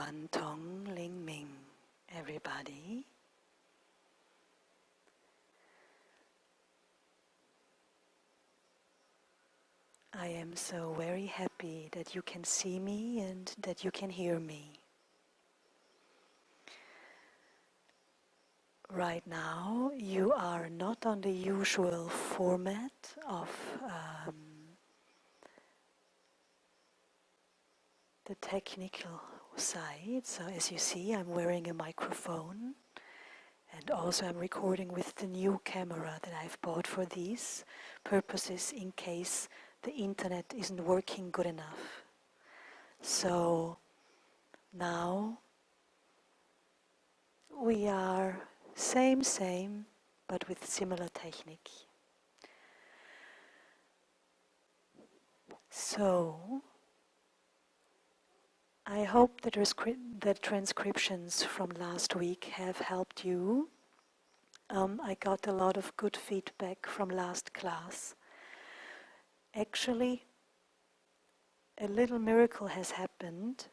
Wan Tong Ling Ming, everybody. I am so very happy that you can see me and that you can hear me. Right now, you are not on the usual format of the technical side. So as you see, I'm wearing a microphone, and also I'm recording with the new camera that I've bought for these purposes in case the internet isn't working good enough. So now we are same, but with similar technique. So I hope the transcriptions from last week have helped you. I got a lot of good feedback from last class. Actually, a little miracle has happened.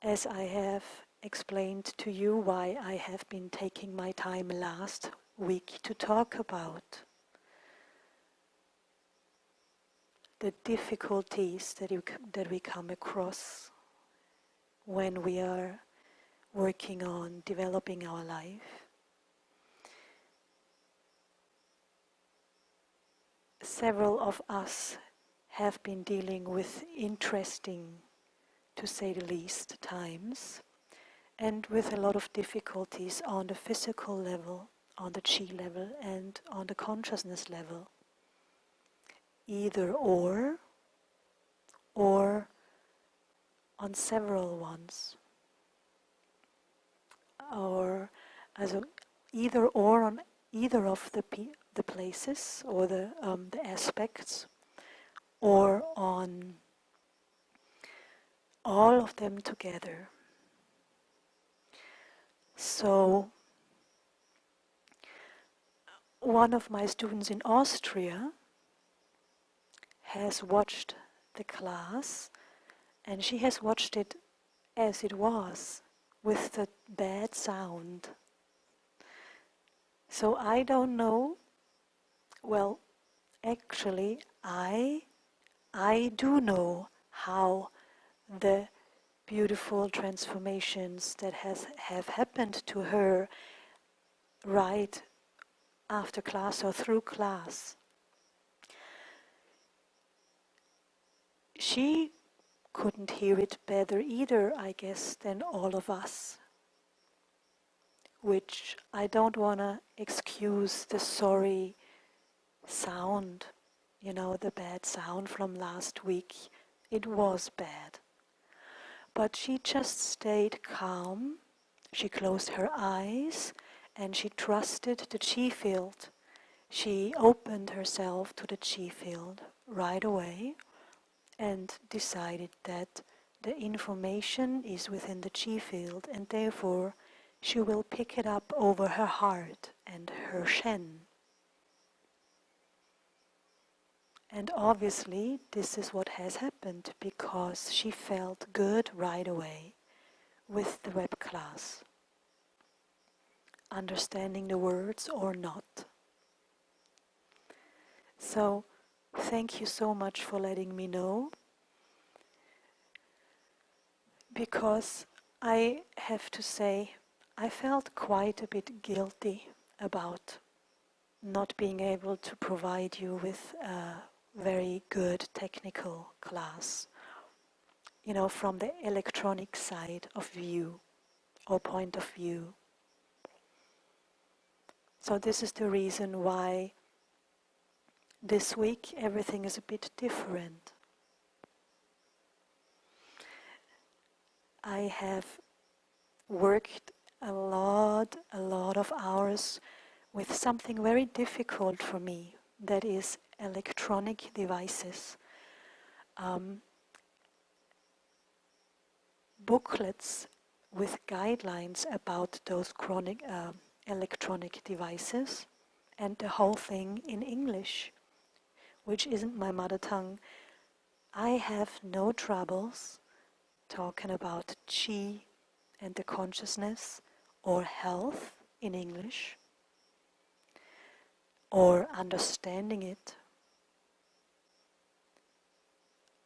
As I have explained to you why I have been taking my time last week to talk about the difficulties that we come across when we are working on developing our life. Several of us have been dealing with interesting, to say the least, times, and with a lot of difficulties on the physical level, on the Qi level, and on the consciousness level. Either or on several ones, or either or on either of the places or the aspects, or on all of them together. So one of my students in Austria has watched the class, and she has watched it as it was, with the bad sound. So I don't know, well, actually I do know how the beautiful transformations that have happened to her right after class or through class. She couldn't hear it better either, I guess, than all of us. Which I don't want to excuse the sorry sound, the bad sound from last week. It was bad. But she just stayed calm, she closed her eyes, and she trusted the Qifield. She opened herself to the Qifield right away, and decided that the information is within the Qifield, and therefore she will pick it up over her heart and her Shen. And obviously this is what has happened, because she felt good right away with the web class, understanding the words or not. So thank you so much for letting me know, because I have to say I felt quite a bit guilty about not being able to provide you with a very good technical class, from the electronic side of view or point of view. So this is the reason why this week everything is a bit different. I have worked a lot of hours with something very difficult for me, that is electronic devices. Booklets with guidelines about those electronic devices, and the whole thing in English, which isn't my mother tongue. I have no troubles talking about Qi and the consciousness, or health in English, or understanding it.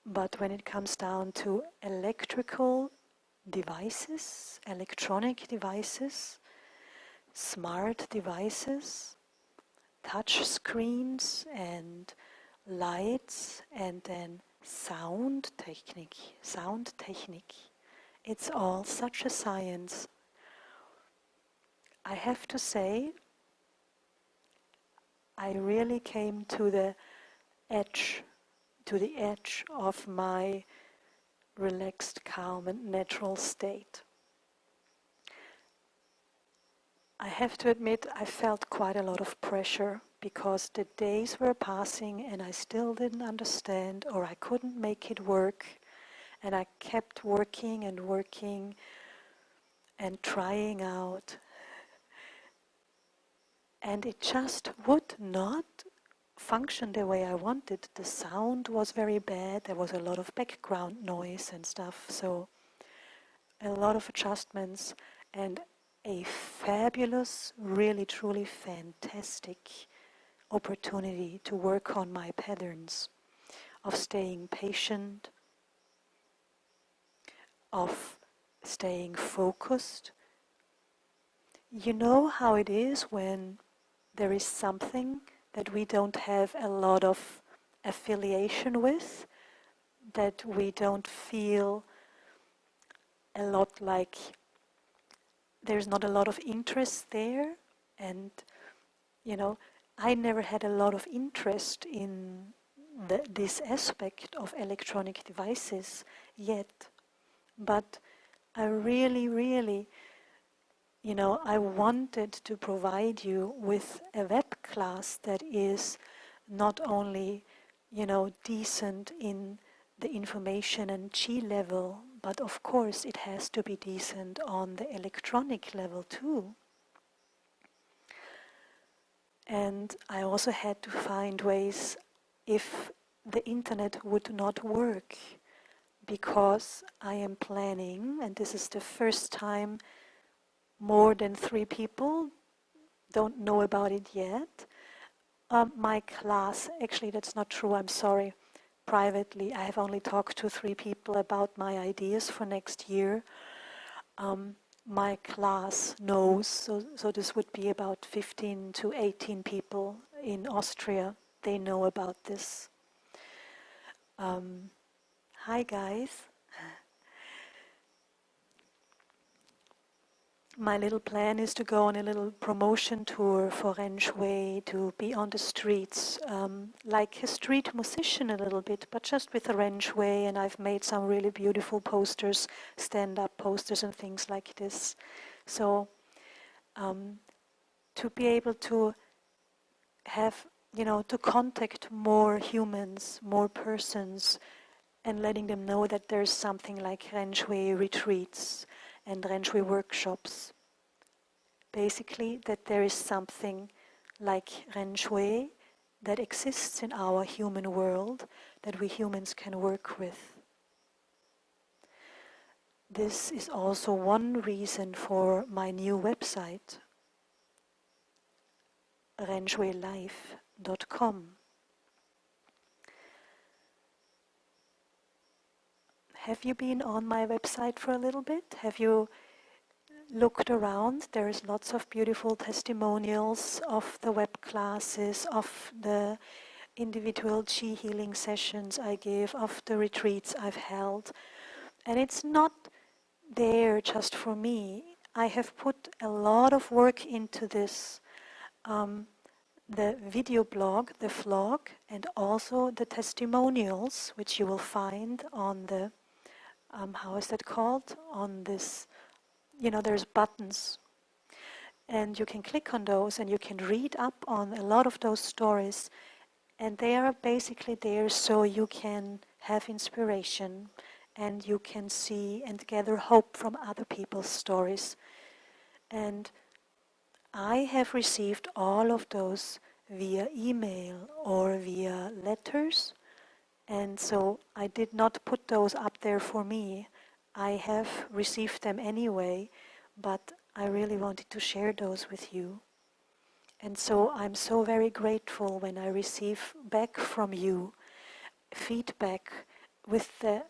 But when it comes down to electrical devices, electronic devices, smart devices, touch screens and lights, and then sound technique, it's all such a science. I have to say, I really came to the edge of my relaxed, calm and natural state. I have to admit, I felt quite a lot of pressure because the days were passing and I still didn't understand, or I couldn't make it work, and I kept working and trying out, and it just would not function the way I wanted. The sound was very bad, there was a lot of background noise and stuff, so a lot of adjustments, and a fabulous, really truly fantastic opportunity to work on my patterns of staying patient, of staying focused. You know how it is when there is something that we don't have a lot of affiliation with, that we don't feel a lot like there's not a lot of interest there, and I never had a lot of interest in this aspect of electronic devices yet, but I really, I wanted to provide you with a web class that is not only, decent in the information and Qi level, but of course it has to be decent on the electronic level too. And I also had to find ways if the internet would not work, because I am planning, and this is the first time more than 3 people don't know about it yet. My class, actually that's not true, I'm sorry. Privately, I have only talked to 3 people about my ideas for next year. My class knows, so this would be about 15 to 18 people in Austria. They know about this. Hi guys. My little plan is to go on a little promotion tour for Ren Shui, to be on the streets, like a street musician a little bit, but just with a Ren Shui, and I've made some really beautiful posters, stand-up posters and things like this. So to be able to have, to contact more humans, more persons, and letting them know that there's something like Ren Shui retreats and Ren Shui workshops. Basically, that there is something like Ren Shui that exists in our human world that we humans can work with. This is also one reason for my new website, renshuilife.com. Have you been on my website for a little bit? Have you looked around? There is lots of beautiful testimonials of the web classes, of the individual Qi healing sessions I give, of the retreats I've held. And it's not there just for me. I have put a lot of work into this. The video blog, the vlog, and also the testimonials, which you will find on the, how is that called? On this, there's buttons. And you can click on those and you can read up on a lot of those stories. And they are basically there so you can have inspiration and you can see and gather hope from other people's stories. And I have received all of those via email or via letters, and so I did not put those up there for me. I have received them anyway, but I really wanted to share those with you. And so I'm so very grateful when I receive back from you feedback with the,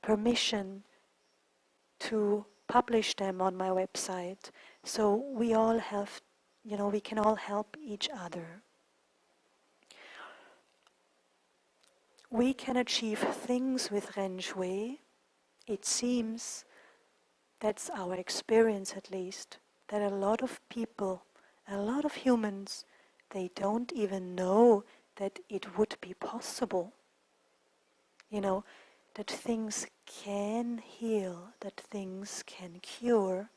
permission to publish them on my website. So we all have, we can all help each other. We can achieve things with Ren Shui. It seems, that's our experience at least, that a lot of people, a lot of humans, they don't even know that it would be possible. That things can heal, that things can cure.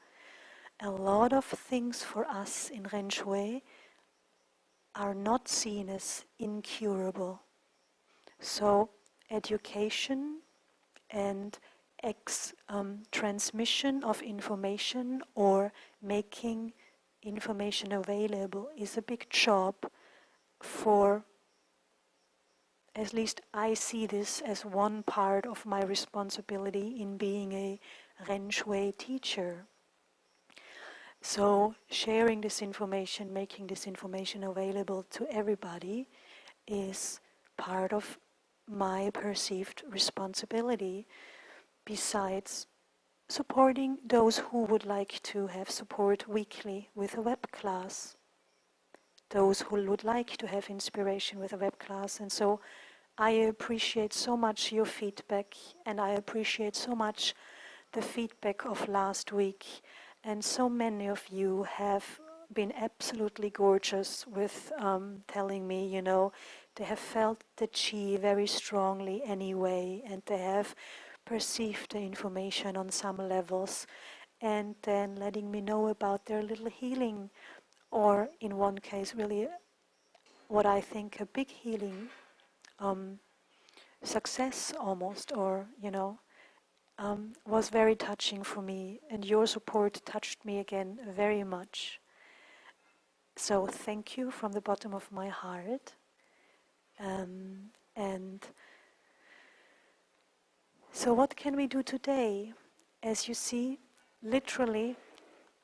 A lot of things for us in Ren Shui are not seen as incurable. So education and transmission of information or making information available is a big job for, at least I see this as one part of my responsibility in being a Ren Shui teacher. So sharing this information, making this information available to everybody is part of my perceived responsibility, besides supporting those who would like to have support weekly with a web class, those who would like to have inspiration with a web class. And so I appreciate so much your feedback, and I appreciate so much the feedback of last week. And so many of you have been absolutely gorgeous with telling me, they have felt the Qi very strongly anyway, and they have perceived the information on some levels, and then letting me know about their little healing, or in one case really what I think a big healing success almost, or was very touching for me, and your support touched me again very much. So thank you from the bottom of my heart. And so what can we do today? As you see, literally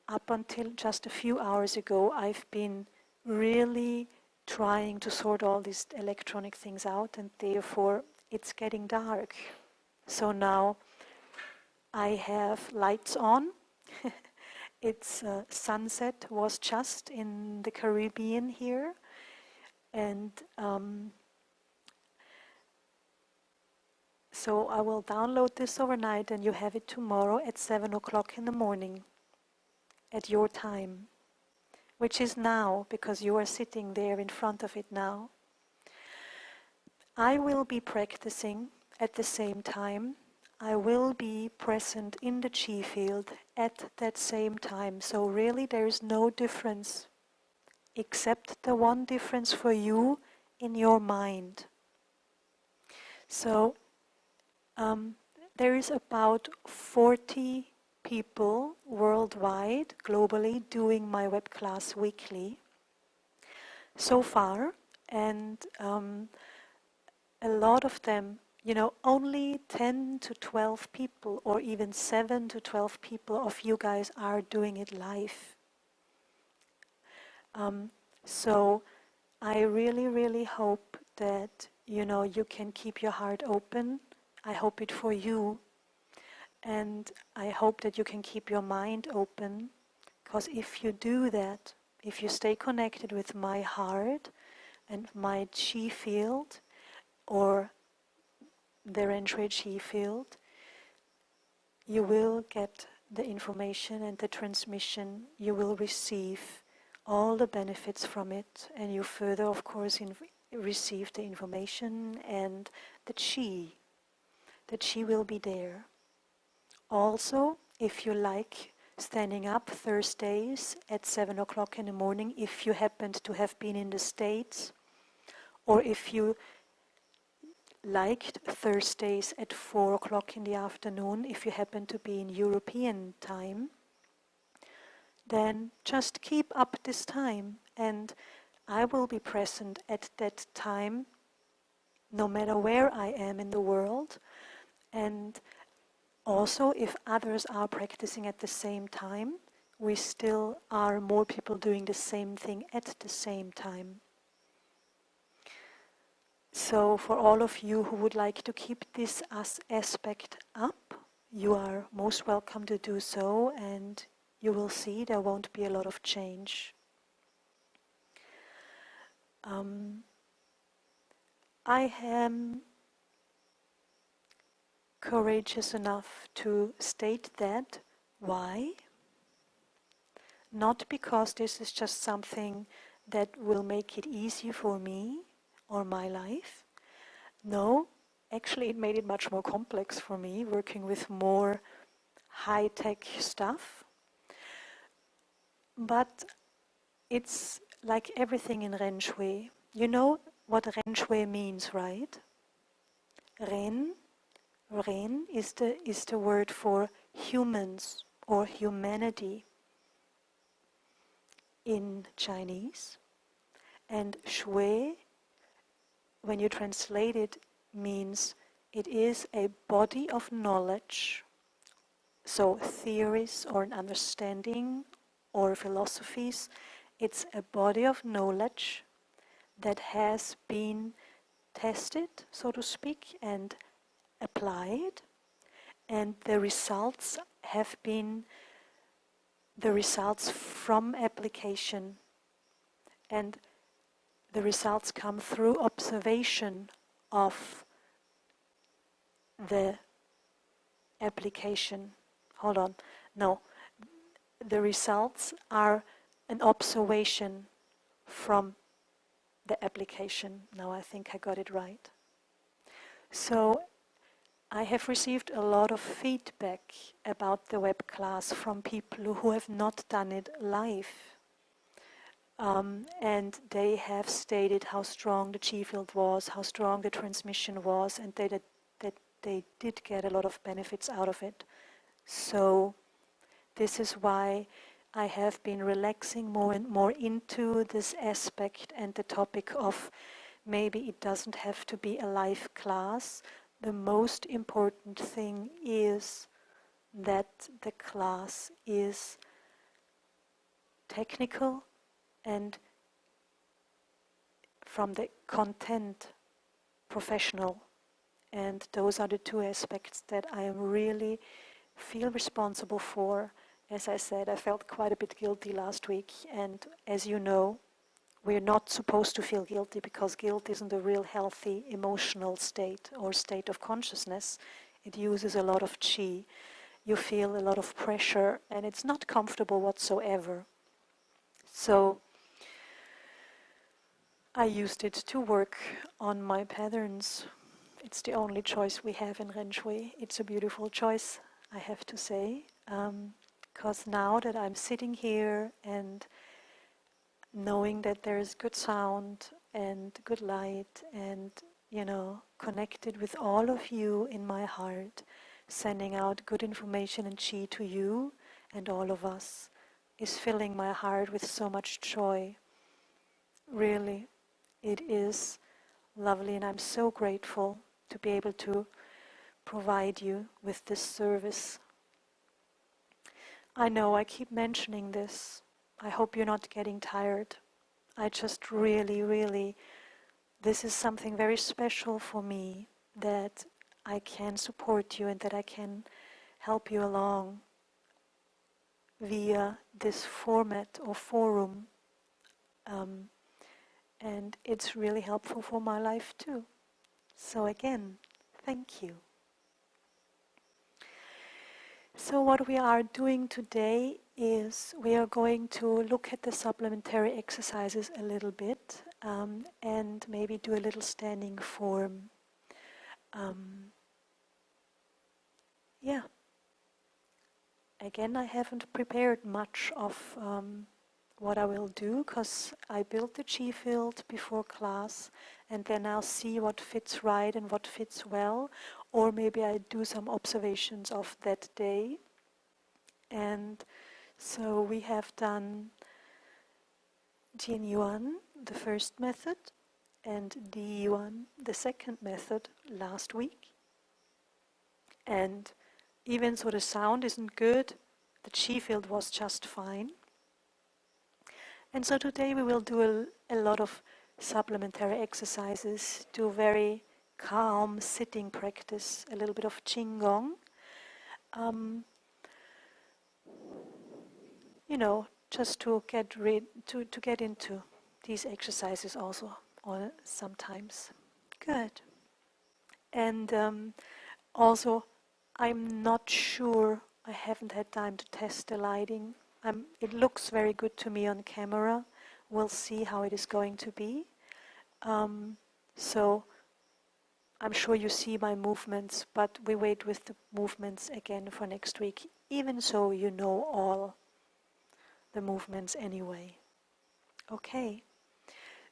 up until just a few hours ago, I've been really trying to sort all these electronic things out, and therefore it's getting dark. So now I have lights on. It's sunset was just in the Caribbean here, and so I will download this overnight, and you have it tomorrow at 7 o'clock in the morning at your time, which is now, because you are sitting there in front of it now. I will be practicing at the same time. I will be present in the Qifield at that same time. So really there is no difference, except the one difference for you in your mind. So there is about 40 people worldwide, globally, doing my web class weekly so far, and a lot of them, only 10 to 12 people, or even 7 to 12 people of you guys are doing it live. So I really, really hope that, you can keep your heart open. I hope it for you. And I hope that you can keep your mind open, because if you do that, if you stay connected with my heart and my Qi field, or the Ren Shui Qi field, you will get the information and the transmission. You will receive all the benefits from it, and you further, of course, receive the information and the Qi. The Qi will be there. Also, if you like standing up Thursdays at 7 o'clock in the morning, if you happened to have been in the States, or if you liked Thursdays at 4 o'clock in the afternoon, if you happen to be in European time, then just keep up this time, and I will be present at that time no matter where I am in the world. And Also, if others are practicing at the same time, we still are more people doing the same thing at the same time. So for all of you who would like to keep this aspect up, you are most welcome to do so, and you will see there won't be a lot of change. I am courageous enough to state that. Why? Not because this is just something that will make it easy for me or my life. No, actually it made it much more complex for me, working with more high-tech stuff. But it's like everything in Ren Shui. You know what Ren Shui means, right? Ren is the word for humans or humanity in Chinese. And Shui, when you translate it, means it is a body of knowledge. So theories or an understanding or philosophies, it's a body of knowledge that has been tested, so to speak, and applied, and the results have been the results from application, and the results come through observation of the application. Hold on. No. The results are an observation from the application. Now I think I got it right. So I have received a lot of feedback about the web class from people who have not done it live. And they have stated how strong the Qifield was, how strong the transmission was, and that they did get a lot of benefits out of it. So this is why I have been relaxing more and more into this aspect and the topic of maybe it doesn't have to be a live class. The most important thing is that the class is technical and from the content professional. And those are the two aspects that I really feel responsible for. As I said, I felt quite a bit guilty last week, and as you know, we're not supposed to feel guilty because guilt isn't a real healthy emotional state or state of consciousness. It uses a lot of qi. You feel a lot of pressure, and it's not comfortable whatsoever. So I used it to work on my patterns. It's the only choice we have in Ren Shui. It's a beautiful choice, I have to say, because now that I'm sitting here and knowing that there's good sound and good light and, connected with all of you in my heart, sending out good information and qi to you and all of us, is filling my heart with so much joy. Really, it is lovely, and I'm so grateful to be able to provide you with this service. I know I keep mentioning this. I hope you're not getting tired. I just really, this is something very special for me, that I can support you and that I can help you along via this format or forum. And it's really helpful for my life too. So again, thank you. So what we are doing today is we are going to look at the supplementary exercises a little bit, and maybe do a little standing form. Again, I haven't prepared much of what I will do, because I built the Qifield before class, and then I'll see what fits right and what fits well, or maybe I do some observations of that day. And so we have done Jin Yuan, the first method, and Di Yuan, the second method, last week. And even so the sound isn't good, the Qi field was just fine. And so today we will do a lot of supplementary exercises, do very calm sitting practice, a little bit of Qigong. Just to get into these exercises also sometimes. Good. And also, I'm not sure, I haven't had time to test the lighting. It looks very good to me on camera. We'll see how it is going to be. So I'm sure you see my movements, but we wait with the movements again for next week. Even so, you know all the movements anyway. Okay.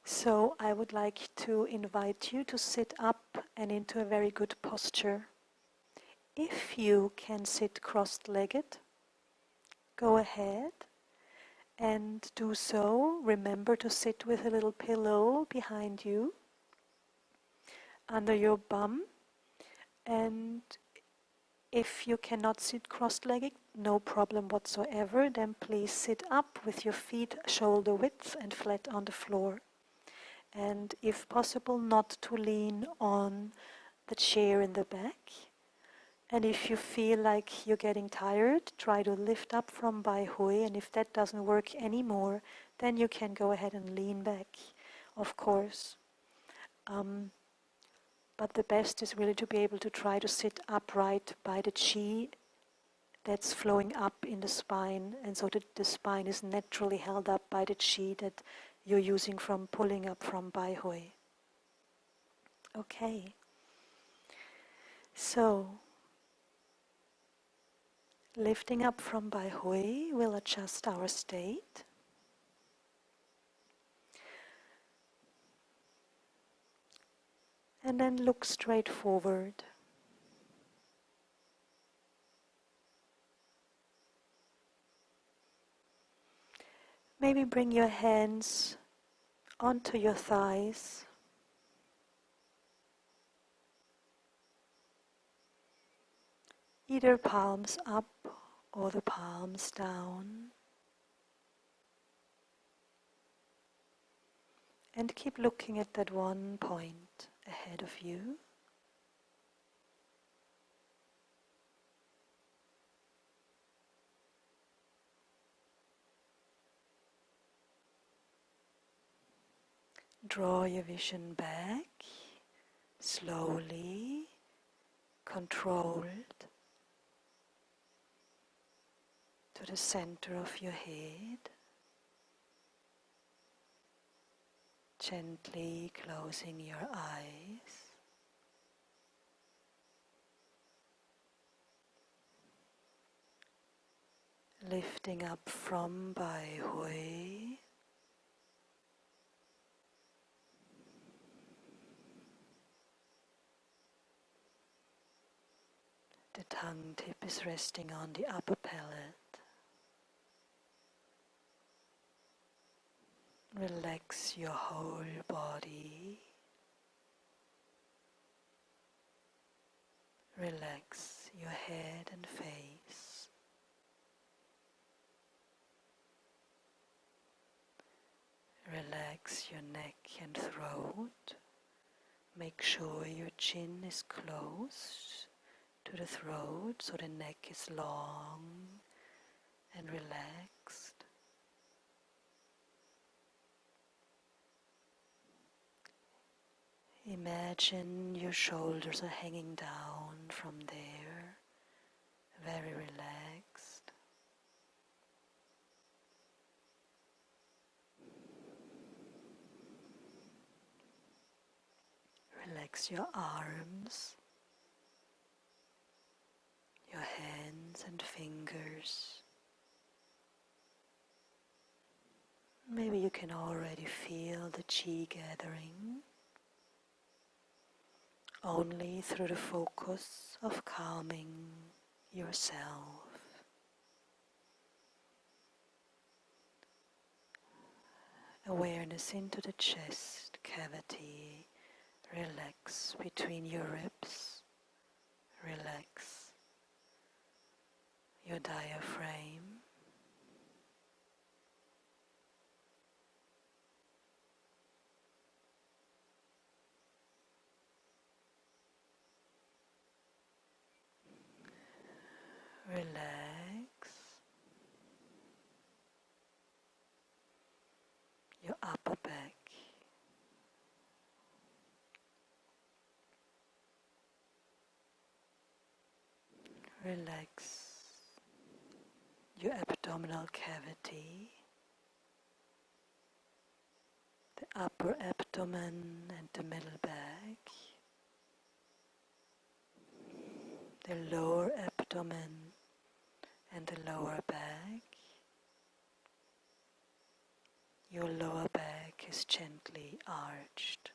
So I would like to invite you to sit up and into a very good posture. If you can sit cross-legged, go ahead and do so. Remember to sit with a little pillow behind you, under your bum. And if you cannot sit cross-legged, no problem whatsoever, then please sit up with your feet shoulder width and flat on the floor. And if possible, not to lean on the chair in the back. And if you feel like you're getting tired, try to lift up from Bai Hui. And if that doesn't work anymore, then you can go ahead and lean back, of course. But the best is really to be able to try to sit upright by the Qi that's flowing up in the spine. And so that the spine is naturally held up by the Qi that you're using from pulling up from Bai Hui. Okay. So, lifting up from Bai Hui, we'll adjust our state. And then look straight forward. Maybe bring your hands onto your thighs. Either palms up or the palms down. And keep looking at that one point ahead of you. Draw your vision back, slowly, controlled, to the center of your head. Gently closing your eyes. Lifting up from Bai Hui. The tongue tip is resting on the upper palate. Relax your whole body. Relax your head and face. Relax your neck and throat. Make sure your chin is close to the throat so the neck is long and relaxed. Imagine your shoulders are hanging down from there, very relaxed. Relax your arms, your hands and fingers. Maybe you can already feel the Qi gathering only through the focus of calming yourself. Awareness into the chest cavity. Relax between your ribs. Relax relax your upper back. Relax your abdominal cavity, the upper abdomen and the middle back, the lower abdomen and the lower back. Your lower back is gently arched.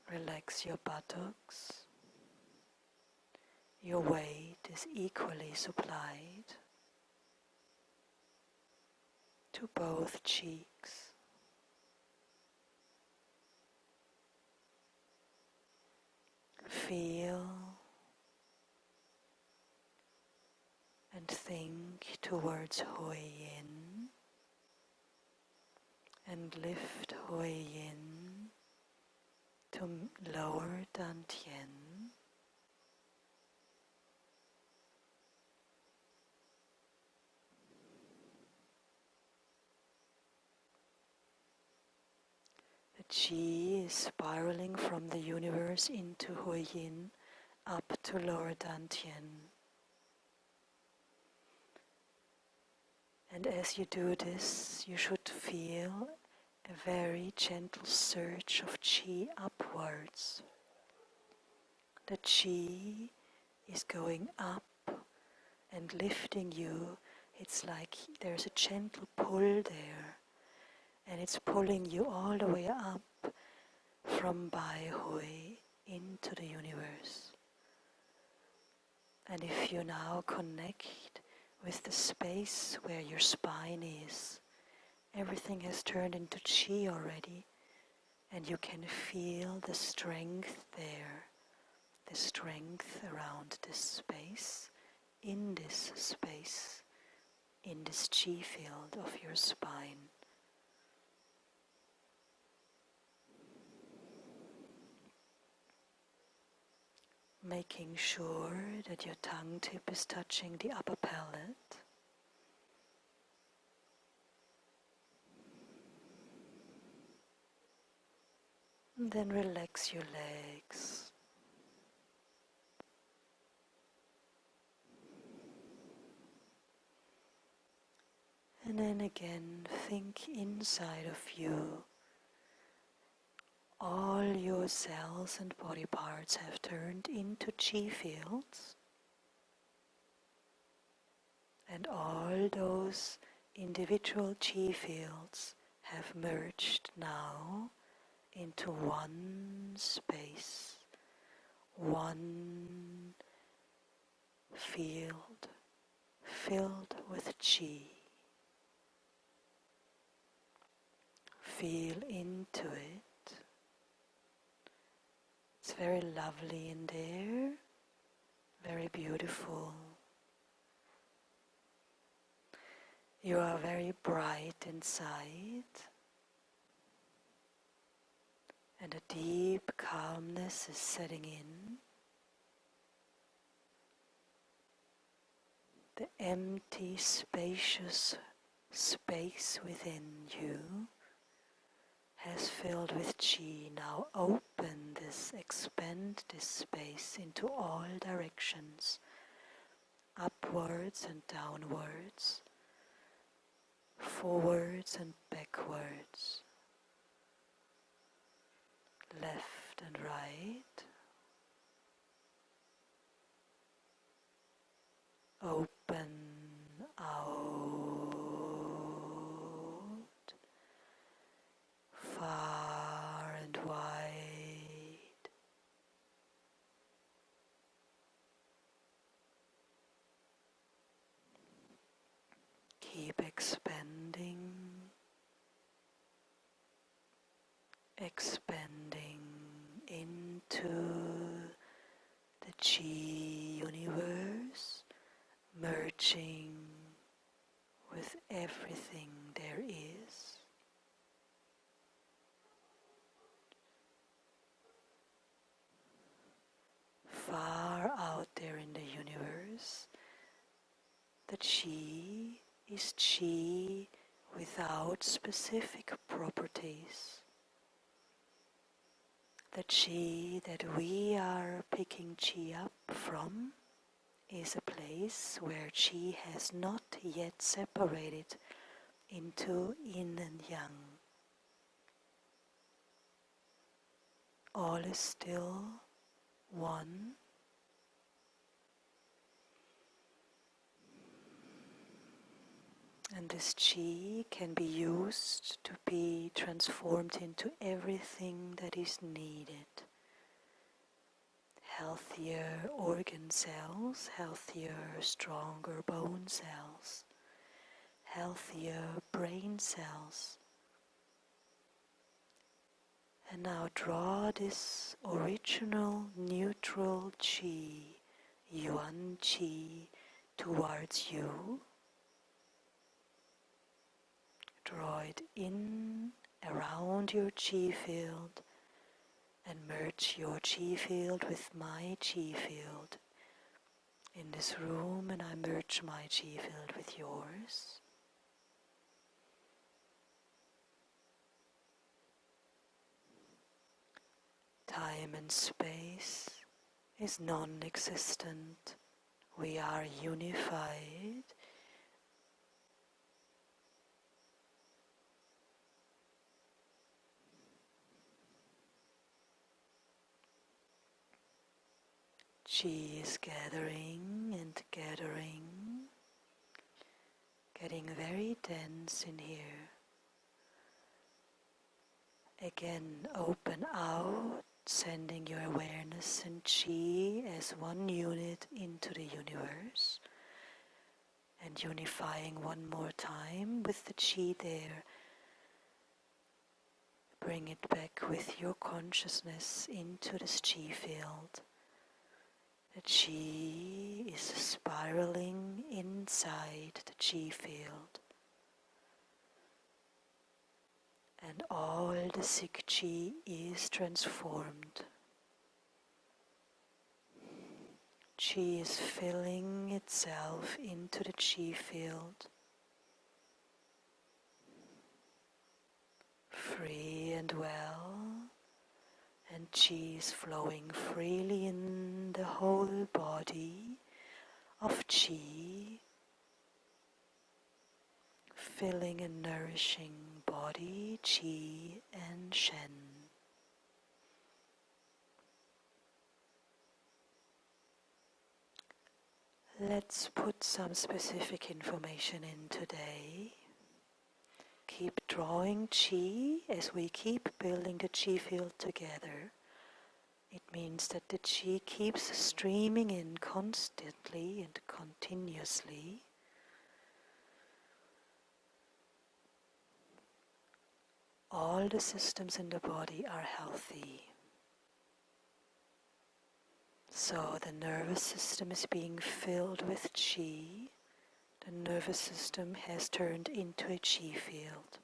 Relax your buttocks. Your weight is equally supplied to both cheeks. Feel and think towards Hui Yin and lift Hui Yin to lower Dantian. The Qi is spiraling from the universe into Hui Yin up to lower Dantian. And as you do this, you should feel a very gentle surge of Qi upwards. The Qi is going up and lifting you. It's like there's a gentle pull there, and it's pulling you all the way up from Bai Hui into the universe. And if you now connect with the space where your spine is, everything has turned into Qi already, and you can feel the strength there, the strength around this space, in this space, in this Qi field of your spine. Making sure that your tongue tip is touching the upper palate. And then relax your legs. And then again, think inside of you. All your cells and body parts have turned into Qi fields. And all those individual Qi fields have merged now into one space, one field filled with Qi. Feel into it. It's very lovely in there, very beautiful. You are very bright inside, and a deep calmness is setting in. The empty, spacious space within you has filled with Qi. Now open this, expand this space into all directions, upwards and downwards, forwards and backwards, left and right. Open out, far and wide. Keep expanding, expanding into the Qi universe, merging with everything there is. The Qi is Qi without specific properties. The Qi that we are picking Qi up from is a place where Qi has not yet separated into yin and yang. All is still one. And this Qi can be used to be transformed into everything that is needed. Healthier organ cells, healthier, stronger bone cells, healthier brain cells. And now draw this original neutral Qi, Yuan Qi, towards you. Draw it in around your Qi field and merge your Qi field with my Qi field in this room, and I merge my Qi field with yours. Time and space is non-existent. We are unified. Qi is gathering and gathering, getting very dense in here. Again, open out, sending your awareness and Qi as one unit into the universe, and unifying one more time with the Qi there. Bring it back with your consciousness into this Qi field. The Qi is spiraling inside the Qi field. And all the sick Qi is transformed. Qi is filling itself into the Qi field, free and well, and Qi is flowing freely in the whole body of Qi, filling and nourishing body, Qi and Shen. Let's put some specific information in today. Keep drawing Qi as we keep building the Qi field together. It means that the Qi keeps streaming in constantly and continuously. All the systems in the body are healthy. So the nervous system is being filled with Qi. The nervous system has turned into a Qi field.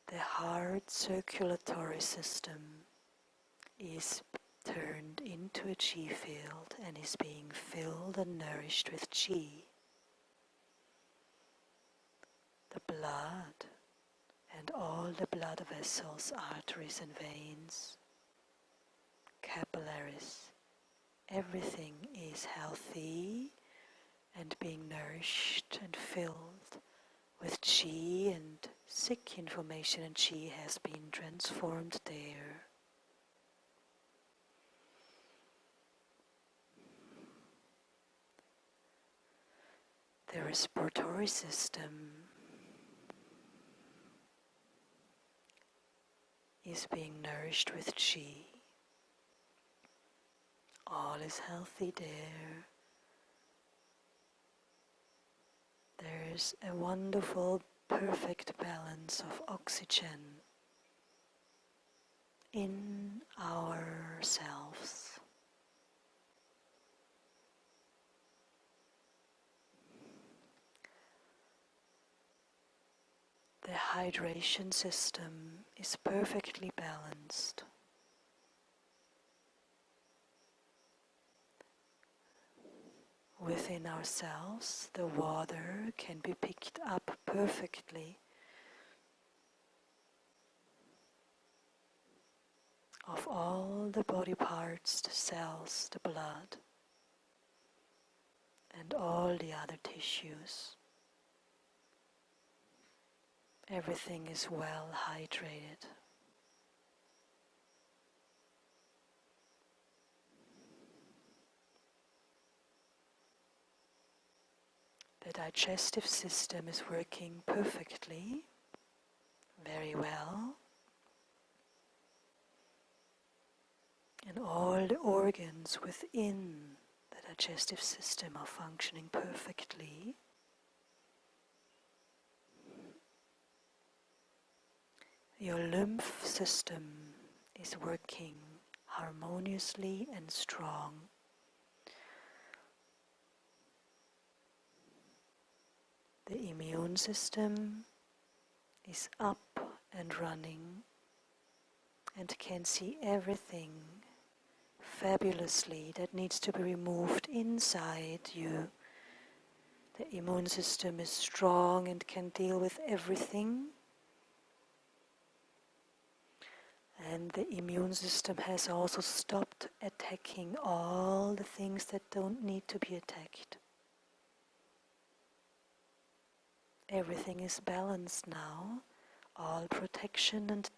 The heart circulatory system is turned into a Qi field and is being filled and nourished with Qi. The blood and all the blood vessels, arteries and veins, capillaries, everything is healthy and being nourished and filled with Qi, and sick information and Qi has been transformed there. The respiratory system is being nourished with Qi. All is healthy there. There's a wonderful, perfect balance of oxygen in ourselves. The hydration system is perfectly balanced. within ourselves, the water can be picked up perfectly of all the body parts, the cells, the blood, and all the other tissues. Everything is well hydrated. The digestive system is working perfectly, very well, and all the organs within the digestive system are functioning perfectly. Your lymph system is working harmoniously and strong. The immune system is up and running and can see everything fabulously that needs to be removed inside you. The immune system is strong and can deal with everything. And the immune system has also stopped attacking all the things that don't need to be attacked. Everything is balanced now. All protection and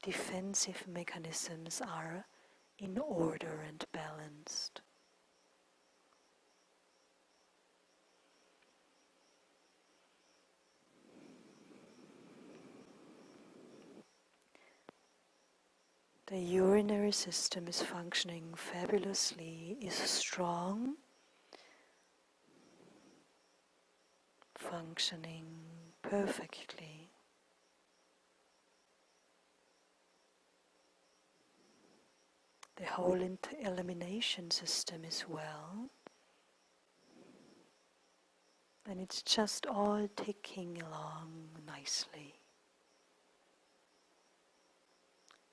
defensive mechanisms are in order and balanced. The urinary system is functioning fabulously, is strong, functioning perfectly. The whole elimination system is well, and it's just all ticking along nicely.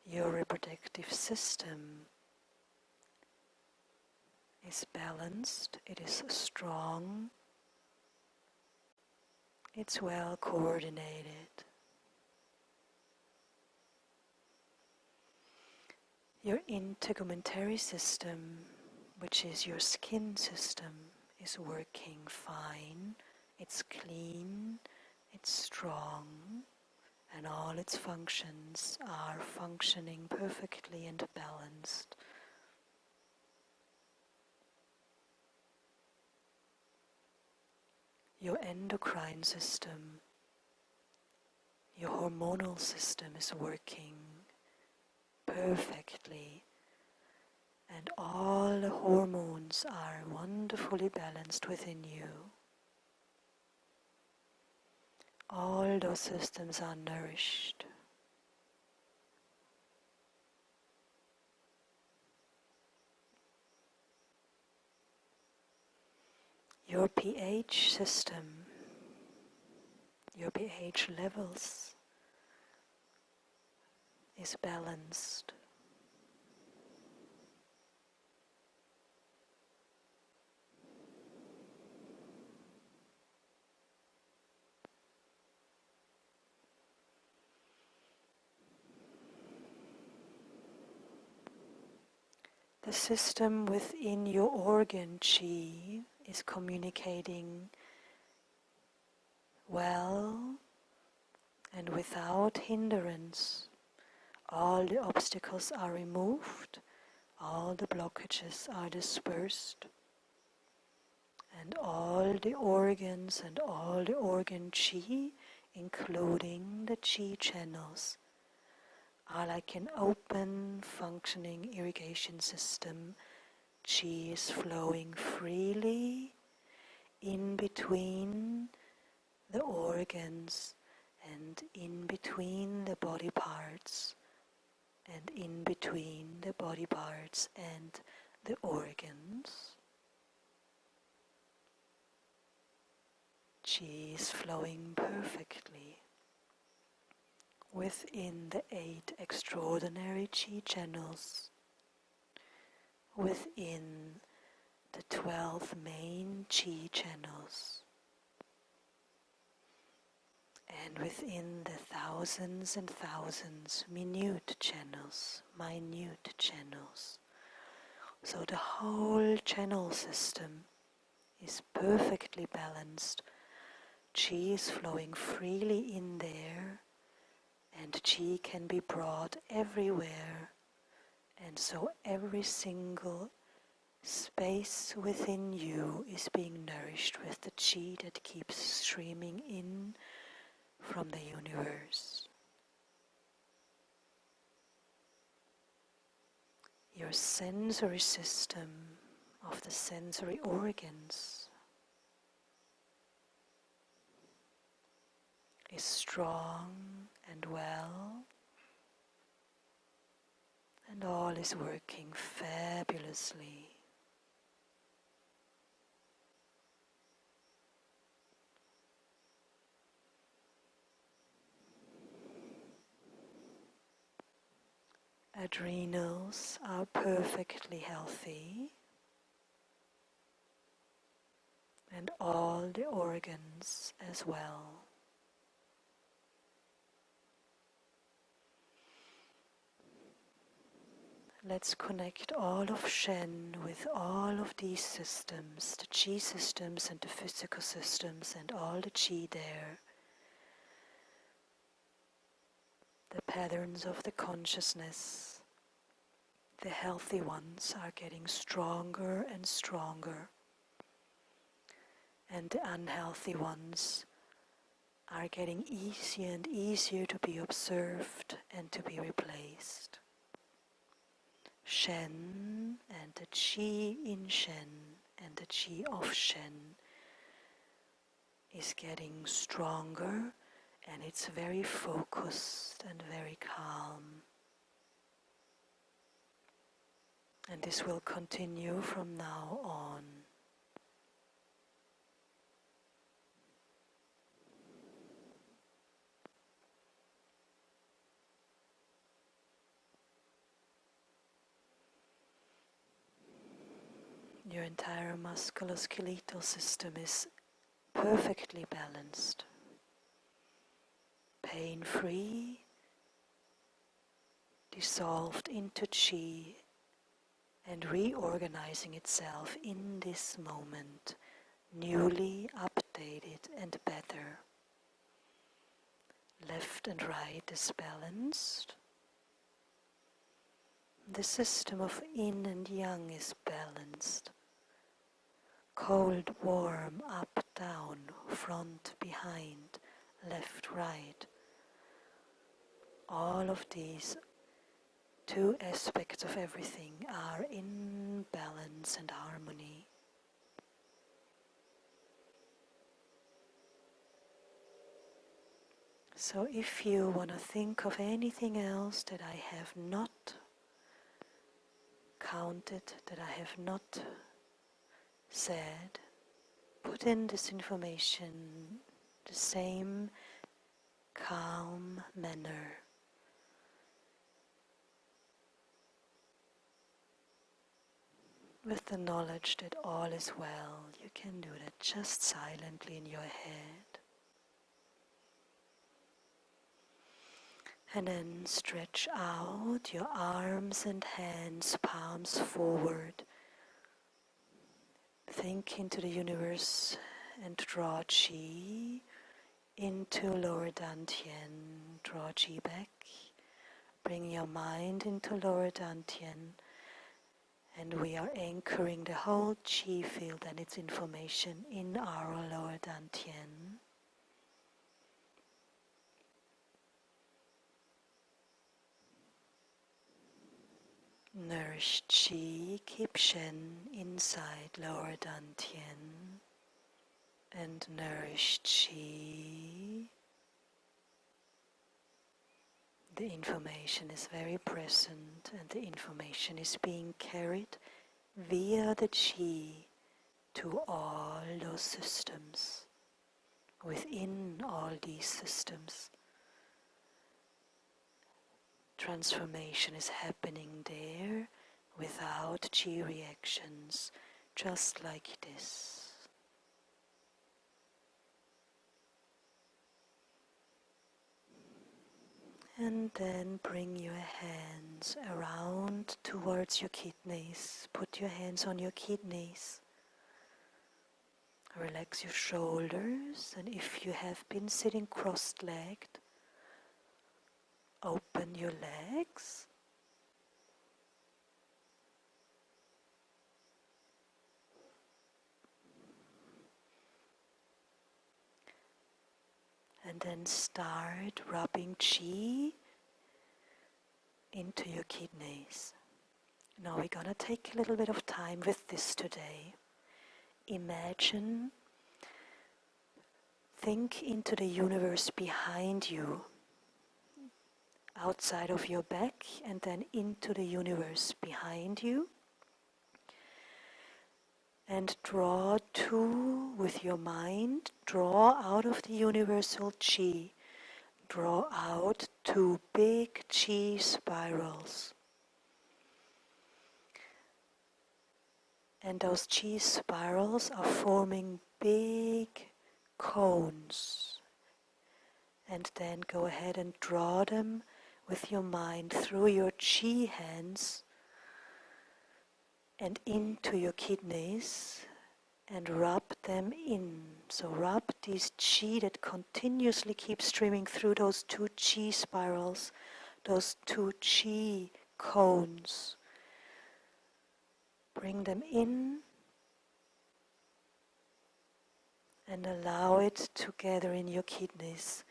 Your reproductive system is balanced, it is strong, it's well coordinated. Your integumentary system, which is your skin system, is working fine, it's clean, it's strong, and all its functions are functioning perfectly and balanced. Your endocrine system, your hormonal system is working perfectly, and all the hormones are wonderfully balanced within you. All those systems are nourished. Your pH system, your pH levels is balanced. The system within your organ Qi is communicating well and without hindrance. All the obstacles are removed, all the blockages are dispersed, and all the organs and all the organ Qi, including the Qi channels, are like an open, functioning irrigation system. Qi is flowing freely in between the organs and in between the body parts and in between the body parts and the organs. Qi is flowing perfectly within the 8 extraordinary Qi channels, within the 12 main Qi channels, and within the thousands and thousands minute channels. So the whole channel system is perfectly balanced. Qi is flowing freely in there, and Qi can be brought everywhere, and so every single space within you is being nourished with the Qi that keeps streaming in from the universe. Your sensory system of the sensory organs is strong and well, and all is working fabulously. Adrenals are perfectly healthy, and all the organs as well. Let's connect all of Shen with all of these systems, the Qi systems and the physical systems and all the Qi there. The patterns of the consciousness, the healthy ones, are getting stronger and stronger, and the unhealthy ones are getting easier and easier to be observed and to be replaced. Shen and the Qi in Shen and the Qi of Shen is getting stronger, and it's very focused and very calm. And this will continue from now on. Your entire musculoskeletal system is perfectly balanced, pain-free, dissolved into Qi, and reorganizing itself in this moment, newly updated and better. Left and right is balanced. The system of yin and yang is balanced. Cold, warm, up, down, front, behind, left, right. All of these two aspects of everything are in balance and harmony. So if you want to think of anything else that I have not counted, that I have not said, put in this information the same calm manner. With the knowledge that all is well, you can do that just silently in your head. And then stretch out your arms and hands, palms forward. Think into the universe and draw Qi into lower dantian. Draw Qi back. Bring your mind into lower dantian. And we are anchoring the whole Qi field and its information in our lower dantian. Nourish Qi, keep Shen inside lower dantian. And nourish Qi. The information is very present, and the information is being carried via the Qi to all those systems, within all these systems. Transformation is happening there without Qi reactions. just like this. And then bring your hands around towards your kidneys. Put your hands on your kidneys. Relax your shoulders, and if you have been sitting cross-legged, open your legs. And then start rubbing Qi into your kidneys. Now we're gonna take a little bit of time with this today. Imagine, think into the universe behind you, outside of your back, and then into the universe behind you. And draw two with your mind. Draw out of the universal Qi. Draw out two big Qi spirals. And those Qi spirals are forming big cones. And then go ahead and draw them with your mind through your Qi hands and into your kidneys and rub them in. So rub these Qi that continuously keep streaming through those two Qi spirals, those two Qi cones. Bring them in and allow it to gather in your kidneys.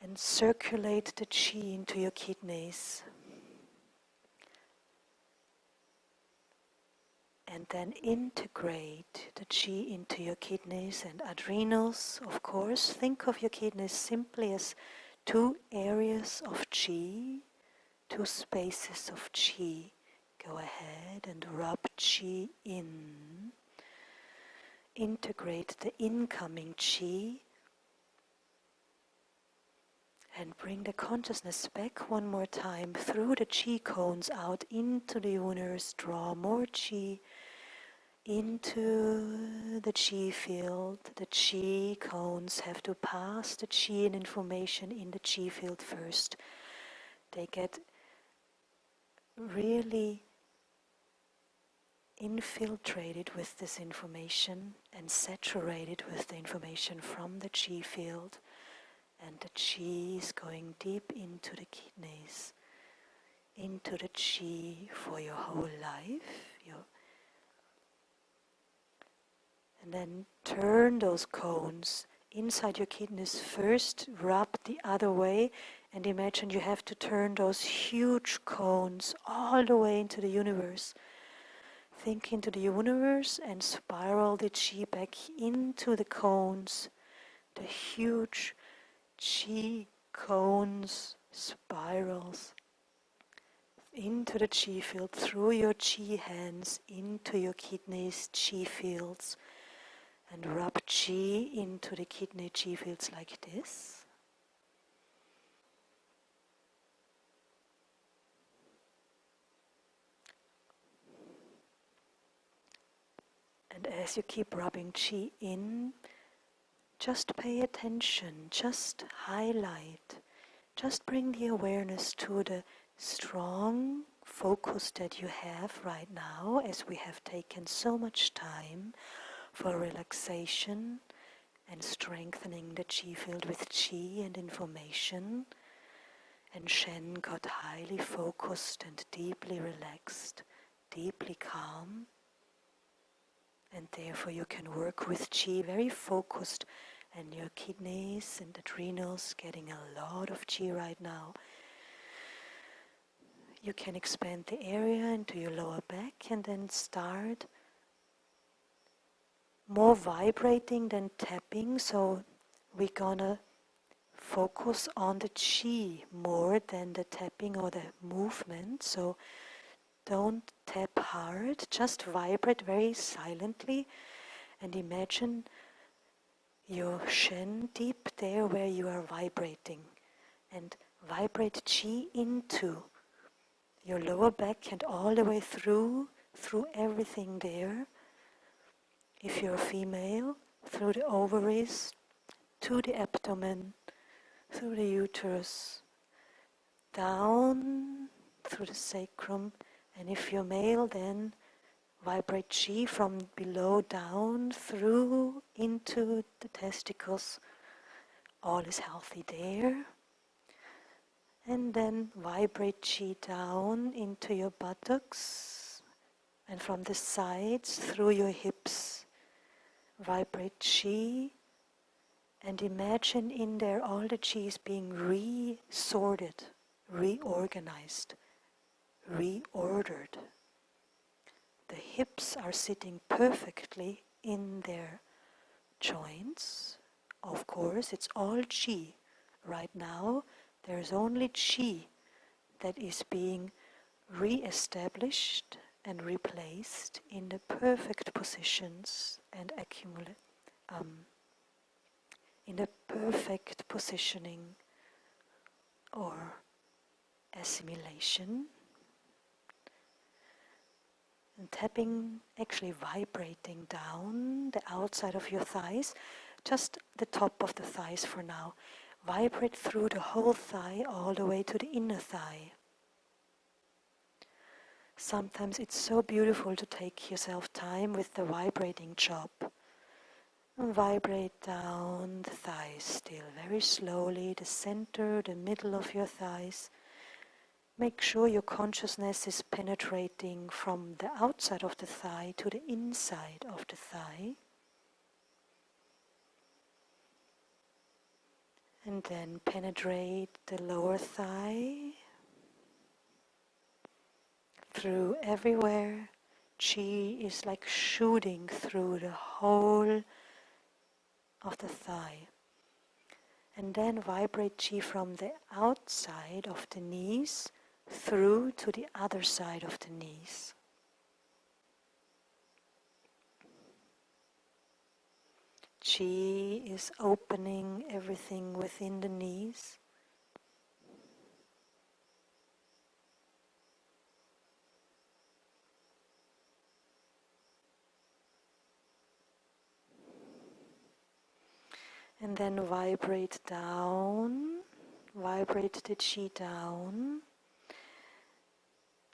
And circulate the Qi into your kidneys. And then integrate the Qi into your kidneys and adrenals. Of course, think of your kidneys simply as two areas of Qi, two spaces of Qi. Go ahead and rub Qi in. Integrate the incoming Qi. And bring the consciousness back one more time through the Qi cones out into the universe. Draw more Qi into the Qi field. The Qi cones have to pass the Qi and information in the Qi field first. They get really infiltrated with this information and saturated with the information from the Qi field. And the Qi is going deep into the kidneys, into the Qi for your whole life. And then turn those cones inside your kidneys first, rub the other way, and imagine you have to turn those huge cones all the way into the universe. Think into the universe and spiral the Qi back into the cones, the huge Qi cones, spirals, into the Qi field, through your Qi hands, into your kidneys, Qi fields, and rub Qi into the kidney Qi fields like this. And as you keep rubbing Qi in, just pay attention, just highlight, just bring the awareness to the strong focus that you have right now, as we have taken so much time for relaxation and strengthening the Qi field with Qi and information. And Shen got highly focused and deeply relaxed, deeply calm. And therefore you can work with Qi very focused, and your kidneys and adrenals getting a lot of Qi right now. You can expand the area into your lower back and then start more vibrating than tapping. So we're gonna focus on the Qi more than the tapping or the movement. So don't tap hard, just vibrate very silently and imagine your Shen deep there where you are vibrating, and vibrate Qi into your lower back and all the way through through everything there. If you're female, through the ovaries, to the abdomen, through the uterus, down through the sacrum, and if you're male, then vibrate Qi from below down through into the testicles. All is healthy there. And then vibrate Qi down into your buttocks, and from the sides through your hips. Vibrate Qi, and imagine in there all the Qis being resorted, reorganized, reordered. The hips are sitting perfectly in their joints. Of course, it's all Qi. Right now, there's only Qi that is being re-established and replaced in the perfect positions and in the perfect positioning or assimilation. And tapping, actually vibrating down the outside of your thighs, just the top of the thighs for now. Vibrate through the whole thigh all the way to the inner thigh. Sometimes it's so beautiful to take yourself time with the vibrating job. And vibrate down the thighs still very slowly, the center, the middle of your thighs. Make sure your consciousness is penetrating from the outside of the thigh to the inside of the thigh. And then penetrate the lower thigh through everywhere. Qi is like shooting through the whole of the thigh. And then vibrate Qi from the outside of the knees through to the other side of the knees. Qi is opening everything within the knees. And then vibrate down, vibrate the Qi down,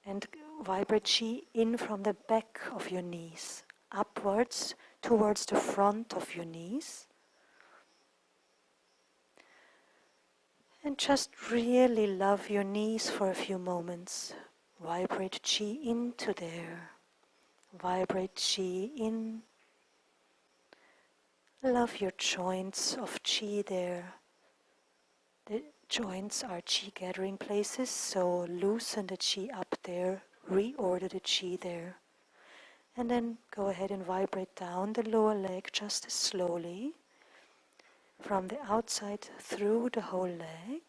and vibrate Qi in from the back of your knees, upwards towards the front of your knees. And just really love your knees for a few moments. Vibrate Qi into there. Vibrate Qi in. Love your joints of Qi there. The joints are Qi gathering places, so loosen the Qi up there, reorder the Qi there. And then go ahead and vibrate down the lower leg just as slowly, from the outside through the whole leg.